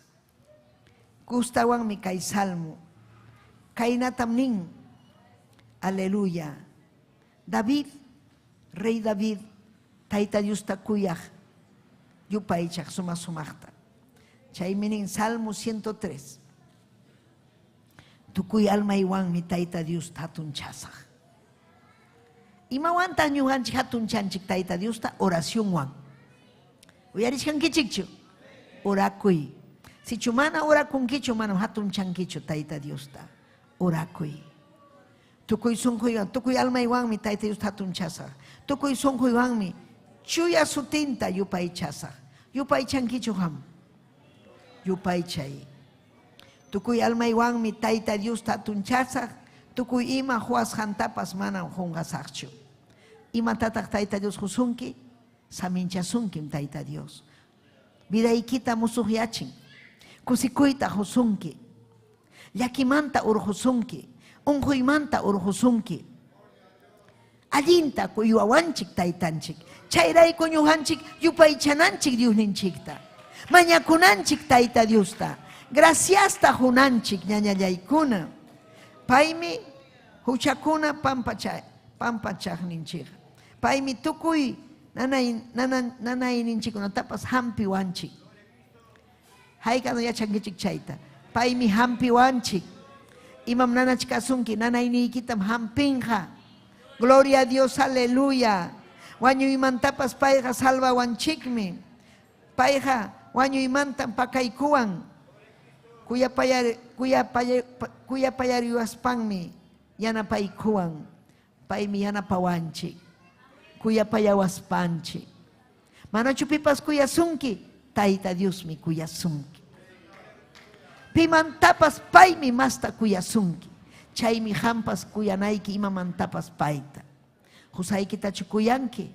Gustawan mi kay salmo. Kay natamnin. Aleluya. David Rey David, Taita Dios ta kuyaj, yupaychak sumakta. Chayminin Salmo 103. Tukuy alma iwan mi Taita Dios hatun chasaj. Imawanta ñuqanchik hatun chanchik Taita Dios ta oración wan. Uyarishkankichikchu, orakuy. Si chumana orakunkichu manam hatun chankichu Taita Dios ta, orakuy. Tukuy sunquywan, tukuy alma iwan mi Taita Dios hatun chasaj. Tukuy sunquywan mi chuya sutinta yupay chasaj. Yupay chankichu ham. Yupay chay. Tukuy alma iwan mi Taita Dios hatun chasaj. Tukuy ima huas hantapas manam hungasaqchu. Ima tatak Taita Dios husunki, saminchasunkim Taita Dios. Vidaykita musuqyachin. Kusikuyta husunki. Llakimanta urhusunki. Unquymanta urhusunki. Allinta kuyuawanchik taytanchik. Chayrayku ñuqanchik yupaychananchik Diosninchikta. Mañakunanchik Taita Diosta. Graciasta hunanchik ñañallaykuna. Paymi huchakuna pampachaqninchik. Paymi tukuy nanayninchikunatapas hampiwanchik. Hayk'anu yachankichik chayta. Paymi hampiwanchik. Imam nanachkasunki nanaynikitam hampinja. Gloria a Dios, aleluya. Wañuymantapas payqa salvawanchikmi. Payqa wañuymantam pakaykuwan. Kuyapayariwaspanmi yanapaykuwan. Paymi yanapawanchik. Kuyapayawaspanchik. Manachu pipas kuyasunki, Taita Diosmi kuyasunki. Pimantapas paymi masta kuyasunki. Chaymi hampas kuyanayki imamantapas payta. Husaykitachu kuyanki,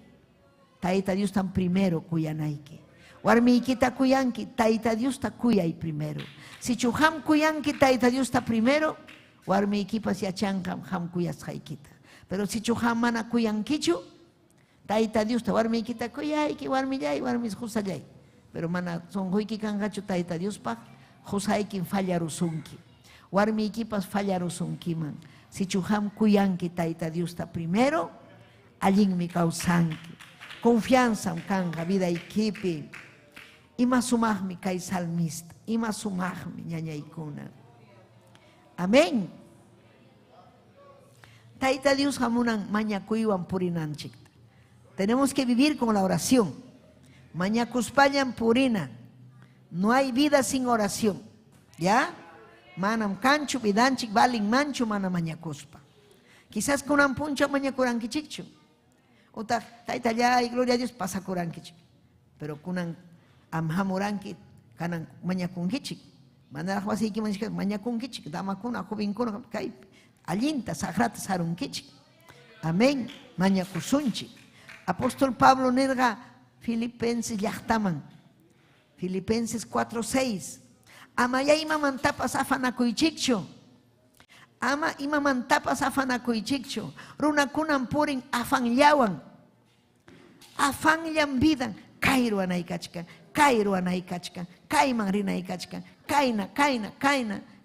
Taita Dios tan primero kuyanayki. Warmiykita kuyanki, Taita Dios ta kuyay primero. Si chuham kuyanki, Taita Dios ta primero, warmiykipas yachankam ham kuyasqaykita. Pero si chuham mana kuyankichu, Taita Dios ta warmiykita kuyayki, warmillay, warmis husallay. Pero mana sonquyki kanqachu Taita Dios pa, husaykin fallarusunki. Warmiykipas fallarusunkiman. Si chuham kuyanki Taita Dios ta primero, allinmi kawsanki. Confianza kanga vidaykipi. Ima sumaqmi kay salmista. Ima sumaqmi ñañaykuna. Amén. Taita Dios hamunan mañakuywan purinanchikta. Tenemos que vivir con la oración. Mañakuspallan purina. No hay vida sin oración. ¿Ya? Manam kanchu vidanchik balin manchu mana mañakuspa. Quizás kunan puncha mañakurankichikchu. Uta Taita llay, gloria a Dios, pasakurankichik. Pero kunan amhamuranki kanan mañakunkichik. Manaraq wasiykimanchik mañakunkichik. Damakuna, jovenkuna kay allinta sagrata sarunkichik. Amén. Mañakusunchik. Apóstol Pablo nirqa Filipenses llaqtaman. Filipenses 4:6. Ama ya imamantapas afanakuychikchu. Ama imamantapas afanakuychikchu. Runakunan purin afanllawan. Afanllan vidan. Kayru anaykachkan. Kayru anaykachkan. Kayman rinaykachkan. Kayna.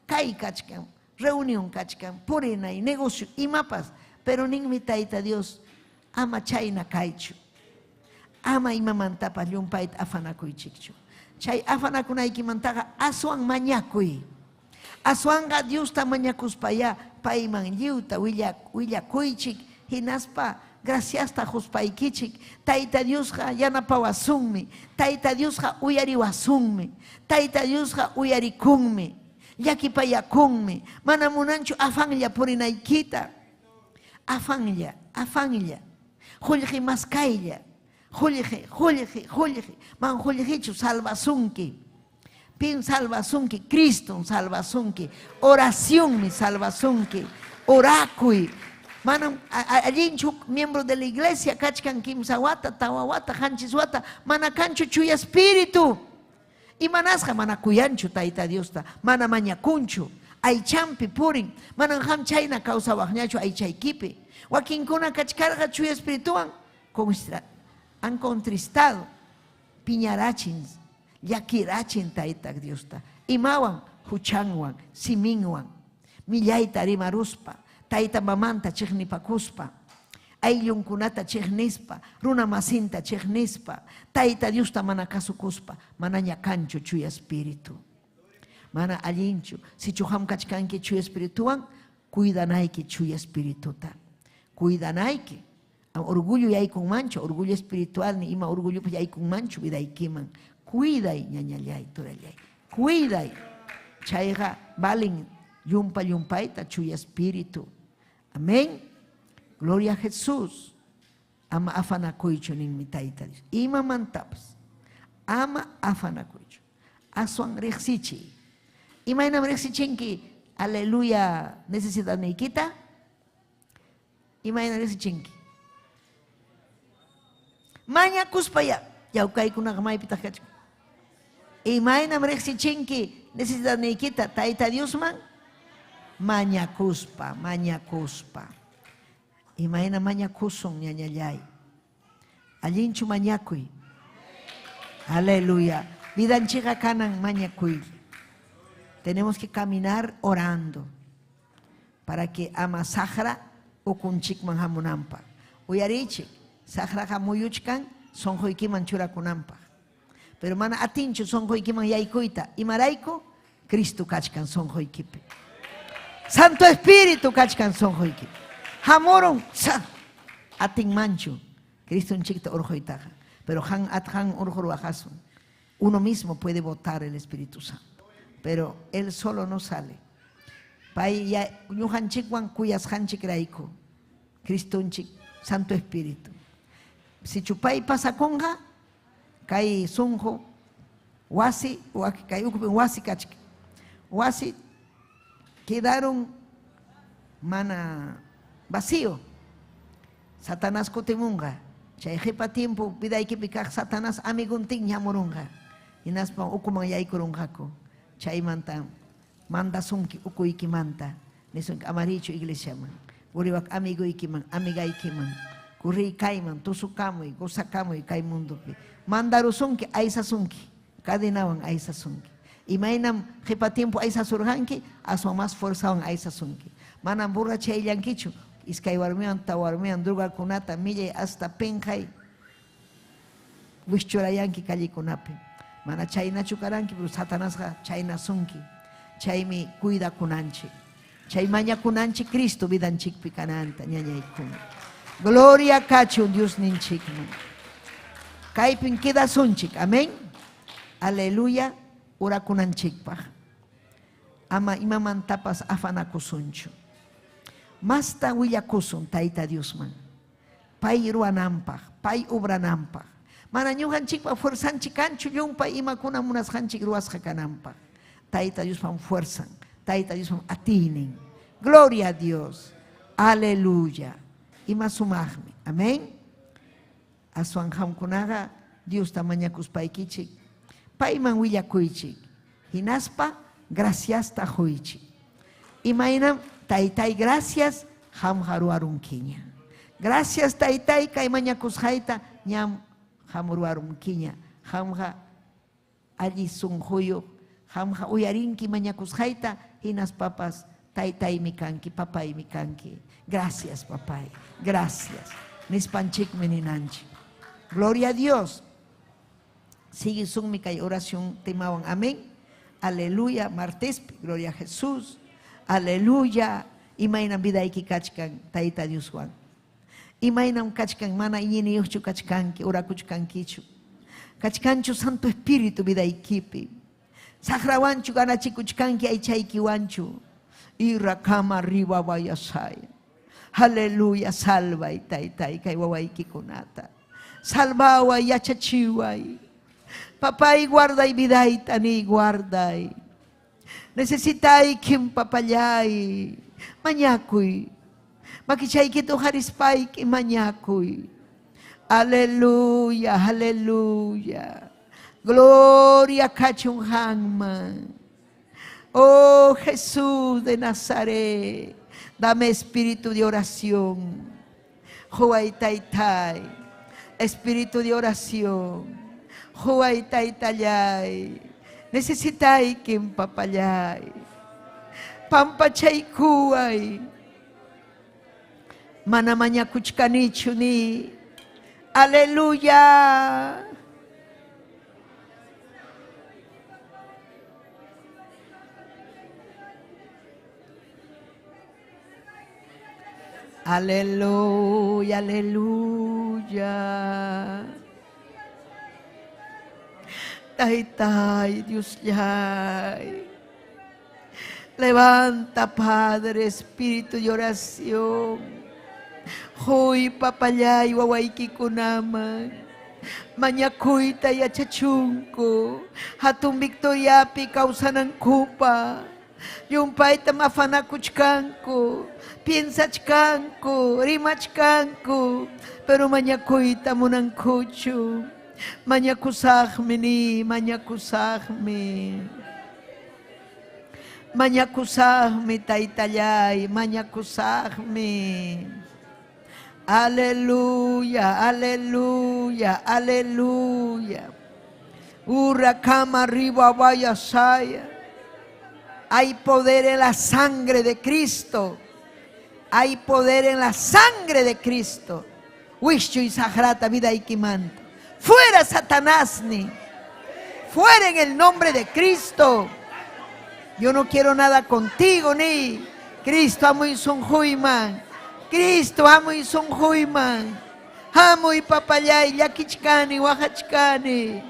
Kay kachkan. Reunión kachkan. Purinay. Negocio. Imapas. Pero ninmi Taita Dios. Ama chayna kaychu. Ama imamantapas llumpayta afanakuychikchu. Chay afanakunaykimantaqa aswan mañakuy. Aswanga Diosta mañakuspaya payman lliwta willakuychik hinaspa graciasta huspaykichik. Taita Diosqa yanapawasunmi. Taita Diosqa uyariwasunmi. Taita Diosqa uyarikunmi. Llakipayakunmi. Mana munanchu afanlla purinaykita. Afanlla. Qullqi maskaylla. Qullqi. Man qullqichu salvasunki. Pin salvasunki. Cristo salvasunki. Oración mi salvasunki. Orakuy. Manam allinchu miembro de la iglesia kachkan kimsawata, tawawata, hanchiswata. Mana kanchu chuya espíritu. Y manasqa mana kuyanchu Taita Diosta. Mana mañakunchu. Aychampi purin. Manan ham chayna kawsawaqñachu aychaykipi. Wakinkuna kachkarqa chuya espirituan. Han contristado, piñarachin, llakirachin Taita Diosta. Imawan, huchanwan, siminwan, millayta rimaruspa, Taita mamanta chiqnipakuspa. Ayllunkunata chegnispa, runa masinta chegnispa, Tayta Diosta mana kasukuspa, mana ñakanchu chuya espíritu. Mana allinchu, si chuham kachkanki chuya espirituan, cuidanayki chuya espirituta. Cuidanayki. Orgullo yaykun mancho, orgullo espiritual ni ima orgullo yaykun mancho vidaykiman. Cuiday ñañallay turallay. Cuiday. Chayga valen yumpayta chuya espíritu. Amén. Gloria a Jesús. Ama afanakuychu ninmi Tayta Dios. Ima mantapas. Ama afanakuychu. Aswan rexichi. Ima inam rexichinki. Aleluya. Necesidad neikita. Ima inam rexichinki. Maña kuspaya. Yaukaykunak maypita kachku. Ima inam rexichinki. Necesidad neikita. Tayta Dios man. Maña kuspa. Imaina mañakuson ñañallay. Allinchu mañakuy. Aleluya. Vidanchiga kanan mañakuy. Tenemos que caminar orando para que ama sahra ukunchik manhamunampa. Uyarichik sahra hamuyuchkan sonjoykiman churakunampa. Pero mana atinchu sonjoykiman yaykuyta. Imarayku Cristo kachkan sonjoykipi. Santo Espíritu kachkan sonjoykipi. Hamoron sa ating mancho Cristo un chiquito orjoitaja, pero han orjoruajasun. Uno mismo puede votar el Espíritu Santo, pero él solo no sale. Pai ya yuhan chikwan kuyas han chikraiko Cristo un chic Santo Espíritu. Si chupay pasa conja kai sunjo wasi o kai ukupen wasi kachik wasi quedaron mana vacío. Satanás kotemunga. Chayjepa tiempo pida que picar Satanás amiguntin ñamurunga. Inaspa ukuman yaykurunjako. Chay manta manda sunki ukuiki manta. Nesun amaricho iglesia man. Buriwak amigo ikiman, amiga ikiman. Kurri kaiman, tusukamoy, gozakamoy kay mundo pi. Mandaru sunki, aisa sunki. Kadenawan aisa sunki. Imainam jepa tiempo aisa surjanki, aswa más forzawan aisa sunki. Manam burra chay yankichu. Iskay warmian tawarmian druga kunata mille hasta penjay wishchurayanki kallikunapi mana chayna chukaranki pero Satanasqa chayna sunki chaymi cuida kunanchi chay maña kunanchi Cristo vidanchikpi kananta ñañaykuna gloria kachu Dios ninchikman kaypin queda sunchik amén aleluya urakunanchikpaj ama imamantapas afanakusunchu. Masta willakusun Tayta Dios man. Pay ruanampaj, pay obranampaj. Mana ñuqanchikpa fuerzanchik kanchu llumpa imakuna munasqanchik ruwasqa kanampaj. Tayta Dios man fuerzan, Tayta Dios man atinin. Gloria a Dios. Aleluya. Ima sumaqmi. Amén. Aswan hamkunaqa Dios tamañakuspaykichik. Payman willakuychik. Hinaspa gracias ta huychik. Imaynam Taytay, gracias, ham haruarunkiña. Gracias, Taytay, kaimaña kusjaita, ñam hamuruarunkiña. Hamja allí sunjuyo, hamja uyarinki maña kusjaita, hinas papas, Taytay mikanki, papay mikanki. Gracias, papay, gracias. Nispanchik meninanchi. Gloria a Dios. Sigue sun kay oración temawan. Amén. Aleluya. Martes, gloria a Jesús. Aleluya. Imaynam vidayki kachkan Tayta Dios Juan. Imaynam kachkan mana iñiniyuchu kachkanki urakuchkankichu. Kachkanchu Santo Espíritu vidaykipi. Sagrawanchu ganachikuchkanki aychaykiwanchu. Irakama arriba vayasaya. Aleluya. Salva Taytay kay wawaykikunata. Salvawa yachachiway. Papay guarday vidayta ni guarday. Necesitay kim papayay, mañakuy. Makichay kito harispay ki mañakuy. Aleluya, aleluya. Gloria kachung hangman. Oh Jesús de Nazaret, dame espíritu de oración. Huay taytay, espíritu de oración. Huay taytayay. Necesitay kim papayay. Pampachay kuay. Mana mañakuchkanichu ni. Aleluya. Aleluya, aleluya. Tay, Dios yay. Levanta, Padre, espíritu de oración. Hoy papayay wawaiki kunaman. Mañakuita y achachunko. Hatun Victoriapi causanan kupa. Yumpaita mafanakuchkanko. Piensachkanko, rimachkanko. Pero mañakuita munankuchu. Mañakusahme ni, mañakusahme. Mañakusahme taytayay, mañakusahme. Aleluya, aleluya, aleluya. Uracama arriba vaya saya. Hay poder en la sangre de Cristo. Hay poder en la sangre de Cristo. Wishu y sagrata vida y kimanto. Fuera Satanás ni. Fuera en el nombre de Cristo. Yo no quiero nada contigo ni. Cristo amo y son huiman. Cristo amo y son huiman. Amo y papayay, yakichkani, wahachkani.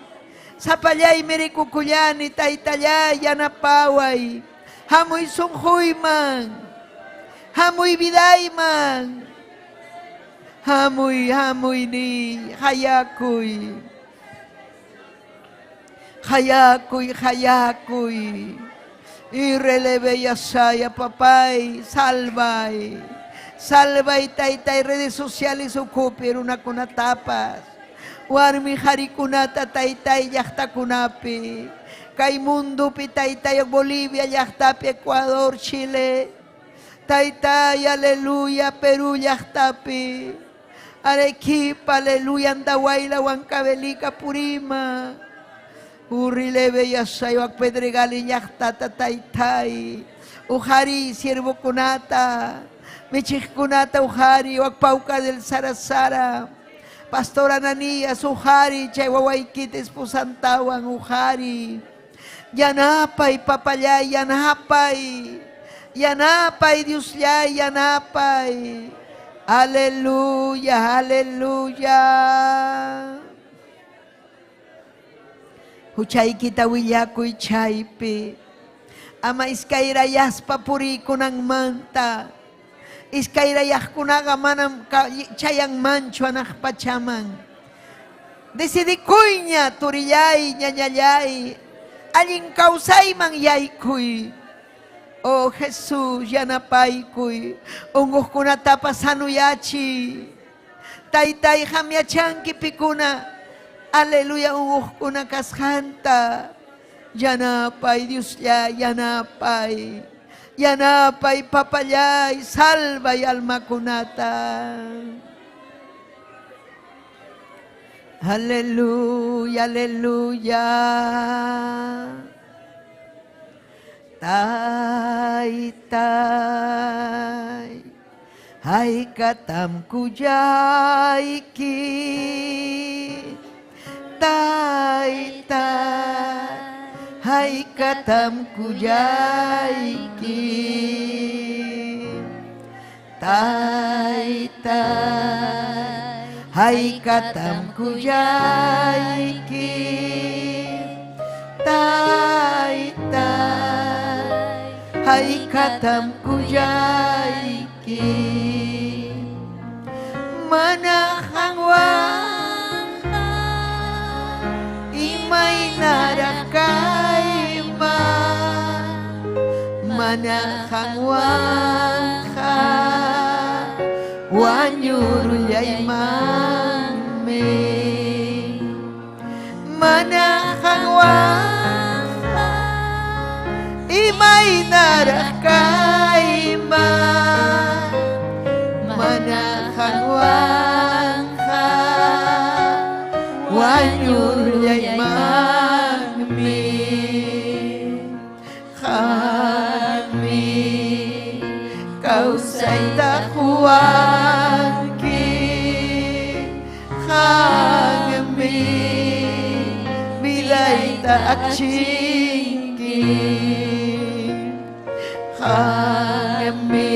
Sapayay, merikukullani, taytayay, yanapaway. Amo y son huiman. Amo y vidayman. Amo y ni. Hayakuy. Hayakuy, hayakuy. Y releve yasaya, papay, salvay. Salvay, taytay, redes sociales ocupen una con tapas. Warmi harikunata taytay yachtakunapi. Kaimundo pi taytay Bolivia, yachtapi Ecuador, Chile. Taytay, aleluya, Perú, yachtapi. Arequipa, aleluya, Andahuayla, Huancavelica, Purima. Urrileve yasay, Pedregali, yachtata taytay. Ujari, siervo kunata. Michikunata, Ujari, Huacpauca del Sarasara. Pastor Ananías, Ujari, Chayhuahuayquites, Pusantawan, Ujari. Yanapay, papayay, yanapay. Yanapay, Dios yay, yanapay. Aleluya, aleluya. Huchaykita willakuy chaypi. Ama iskayra yaspa purikunang manta. Iskayra yahkunaga manam chayang mancho anakpachaman. Decidikuyña turiyay, ñañayay. Allin kausayman yaykuy. Oh Jesús, yanapaykuy. Unguhkunatapas sanuyachi. Taytay hamyachanki pikuna. Aleluya, unguhkuna kasjanta. Yanapay, Dios ya, yanapay. Yanapay, papayay, salva y alma kunata. Aleluya, aleluya. Taytay, hay katam kuyayki. Taytay, hay katam kuyayki. Taytay, hay katam kuyayki. Taytay, hay katam kuyayki. Manahangwan imay narakayma. Manahangwan ka wanyuruyay mami. Manahangwan imay narakayma. Manahangwan ka wanyuruyay mami. Kami kausay dakuan. akchinki hangmi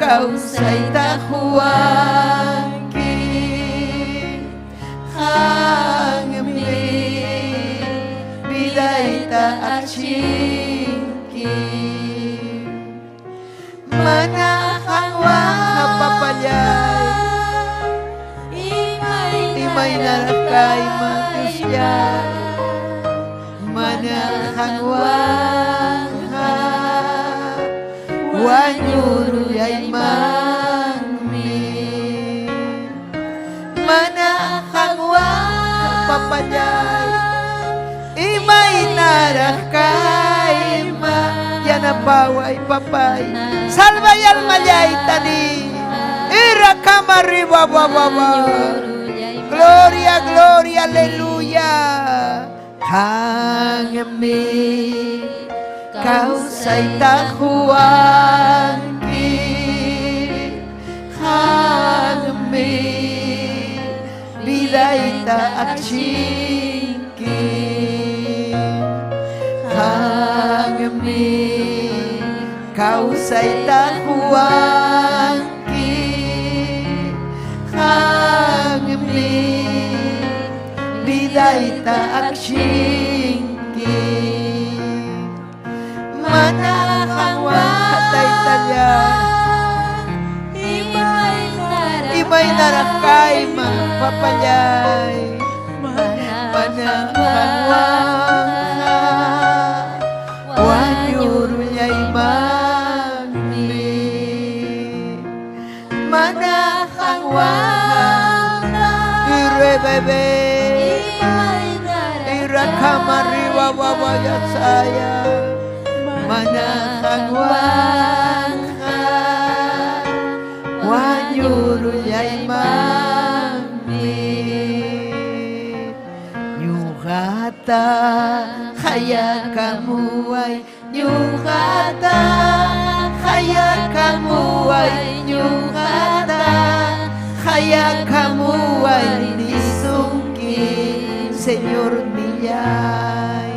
kausay tahuangki hangmi biday ta akchinki manahangwa kapapalay imay narakay matusya manahangwang ha wanyuruyay mangmi manahangwang kapapalay imay narakay ma yanapaway papay salvay almayay tani ira kamariwa baba gloria gloria aleluya hangmi kausay tahuangki hangmi biday ta akchinki hangmi kausay tahuangki hangmi biday ta akchinki manahangwang hatay talya imay narakay magpapalyay manahangwang wanyurunyay magmi manahangwang irebebe irakamariwa wawayasaya manahangwang wanyurunyay magmi nyuhata kaya kamuay nyuhata kaya kamuay nyuhata kaya kamuay nisungki Señor niyay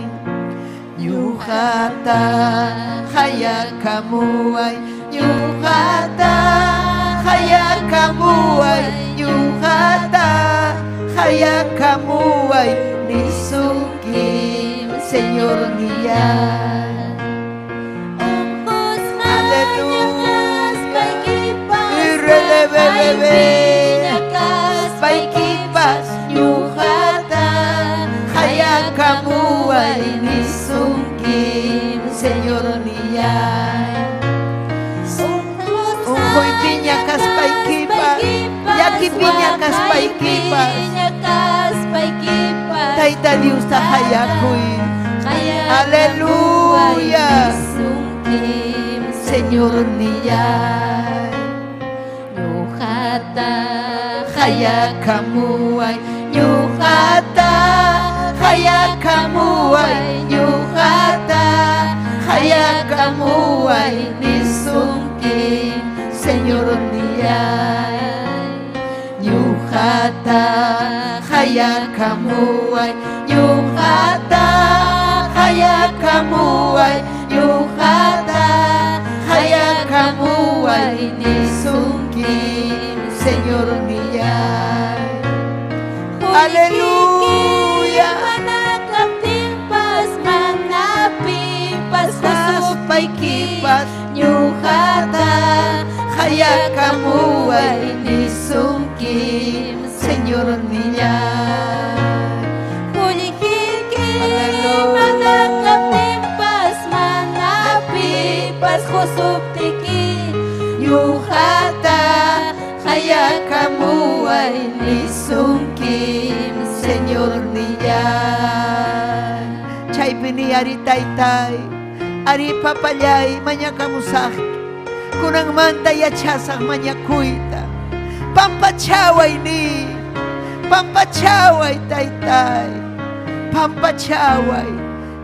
nyuhata kaya kamuay nyuhata kaya kamuay nyuhata kaya kamuay nisungki Señor niyay paikipas nyuhata kaya kamuay nisungkin Señor niyay ungkoy pinyakas paikipas yaki pinyakas paikipas Taita Dios ta hayakuy aleluya Señor niyay nyuhata kaya kamuay nyuhata kaya kamuay nyuhata kaya kamuay nisungkin Señor niyay nyuhata kaya kamuay nyuhata kaya kamuay nyuhata kaya kamuay nisungkin Señor niyay aleluya manakapimpas tas paikipas nyuhata kaya kamuay nisungkin Señor niyay manakapimpas husuptiki nyuhata kaya kamuay nisungkin Señor niyay chay piniyari taytay ari papayay manyakamusak kunang manta yachasak manyakuyta pampachaway ni pampachaway taytay pampachaway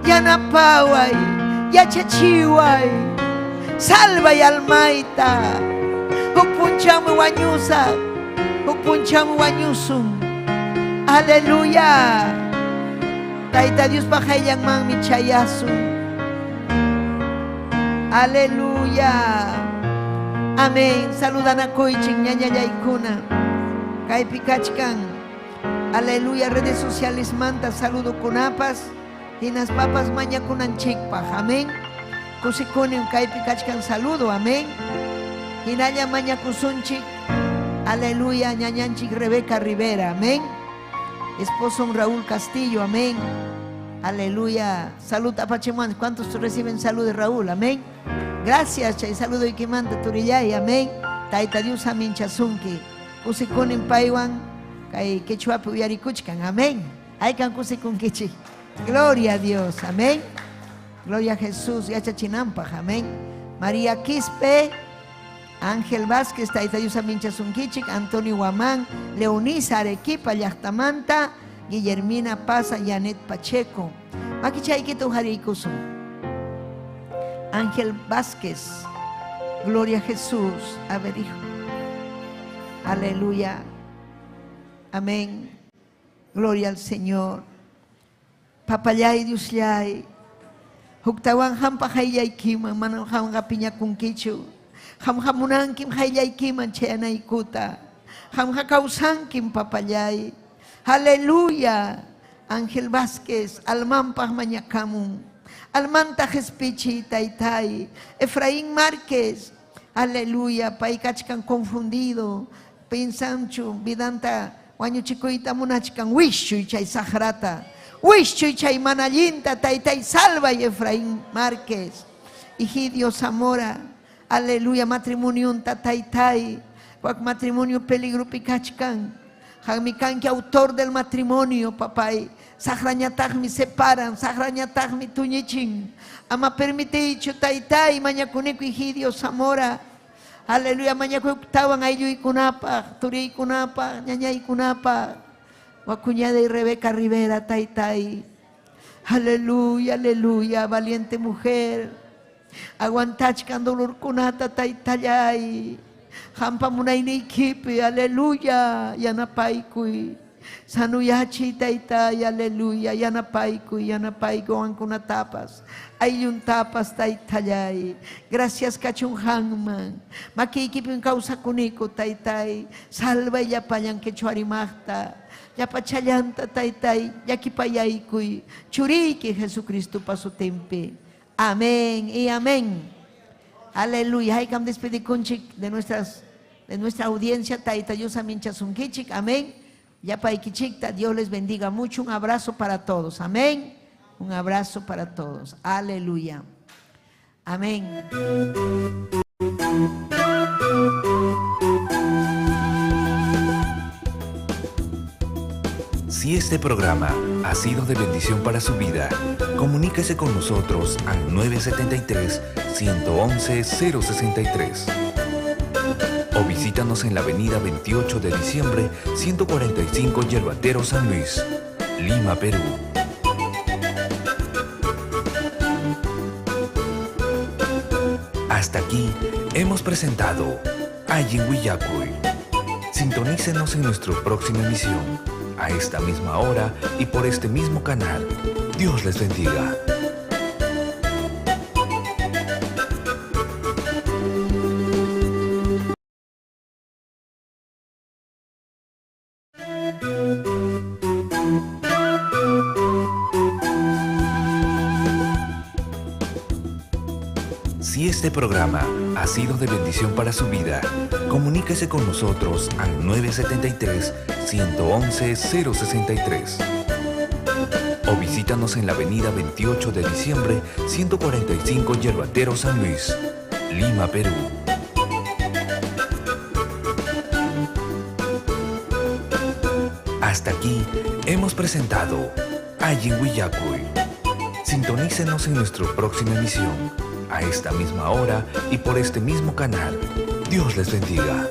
yanapaway yachachiway salvay almayta hupunchamu wanyusak hupunchamu wanyusung aleluya Taita Dios pajayan man mi chayasu. Aleluya. Amén. Saludan a Koichin, ñaña yaikuna. Kaipi kachkan. Aleluya. Redes sociales manta saludo kunapas. Hinas papas maña kunan chikpaj. Amén. Kusikuni un kaipi kachkan saludo. Amén. Hinaya maña kusunchik. Aleluya. Ñañanchik Rebeca Rivera. Amén. Esposo Raúl Castillo. Amén. Aleluya. Salud a Pachemuan. ¿Cuántos reciben salud de Raúl? Amén. Gracias, chay. Saludo y que manda Turillay. Amén. Taita Dios amin chasunki. Kusikun en Paiwan. Kay quechuapi uyarikuchkan. Amén. Aykan kusikun kichi. Gloria a Dios. Amén. Gloria a Jesús. Yachachinampaj. Amén. María Quispe. Ángel Vázquez. Taita Dios amin chasunkichik. Antonio Guamán. Leonisa Arequipa. Yachtamanta. Guillermina Paza, Janet Pacheco. Makichay kito harikusun. Ángel Vázquez. Gloria a Jesús. A ver, hijo. Aleluya. Amén. Gloria al Señor. Papayay Dios yay. Huktawan hampa hayay kiman. Manang hamga piña kunkichu. Hamhamunan kim hayay kiman chayana ikuta. Hamha kausan kim papayay. Aleluya. Ángel Vázquez, Almampaj Mañacamun, Almanta Jespichi Taitay, Efraín Márquez, aleluya. Paikachkan confundido, Pinsanchu, Vidanta, Guañuchicoita Munachkan, Wishu chay Sahrata, Wishu chay Manallinta, Taitay Salva y Efraín Márquez, Higidio Zamora, aleluya. Matrimonio Taitay, Cuac matrimonio peligro Pikachkan. Jamikanki, autor del matrimonio, papay. Sagrañatag mi separan, sagrañatag mi tuñichin. Ama permite taitay, mañacuneco higidio Zamora. Aleluya, mañacuectawan ayo y kunapa, turi y kunapa, ñaña y kunapa. Wacuñada y Rebeca Rivera, taitay. Aleluya, aleluya, valiente mujer. Aguantachkan dolor kunata, taitayay. Hampa munayni kipi, aleluya, yanapaykui. Sanuyachi taitay, aleluya, yanapaykui, yanapayko ang kunatapas. Ayun tapas taitayay. Gracias kachunhangman. Makikipin kausa kuniko taitay. Salva yapayang kechuarimahta. Yapachayanta taitay, yakipayaykui. Churiki Jesucristo pasutempe. Amén y amén. Aleluya. Hay que despedir conchik de nuestra audiencia. Taita Dios amin chasunkichik. Amén. Ya paikichikta. Dios les bendiga mucho. Un abrazo para todos. Amén. Un abrazo para todos. Aleluya. Amén. Si este programa ha sido de bendición para su vida, comuníquese con nosotros al 973-111-063 o visítanos en la avenida 28 de diciembre, 145 Yerbatero, San Luis, Lima, Perú. Hasta aquí hemos presentado Ayin Willacuy. Sintonícenos en nuestra próxima emisión, a esta misma hora y por este mismo canal. Dios les bendiga. Si este programa ha sido de bendición para su vida, comuníquese con nosotros al 973-111-063 o visítanos en la avenida 28 de diciembre, 145 Yerbatero, San Luis, Lima, Perú. Hasta aquí hemos presentado Ayin Willacuy. Sintonícenos en nuestra próxima emisión, a esta misma hora y por este mismo canal. Dios les bendiga.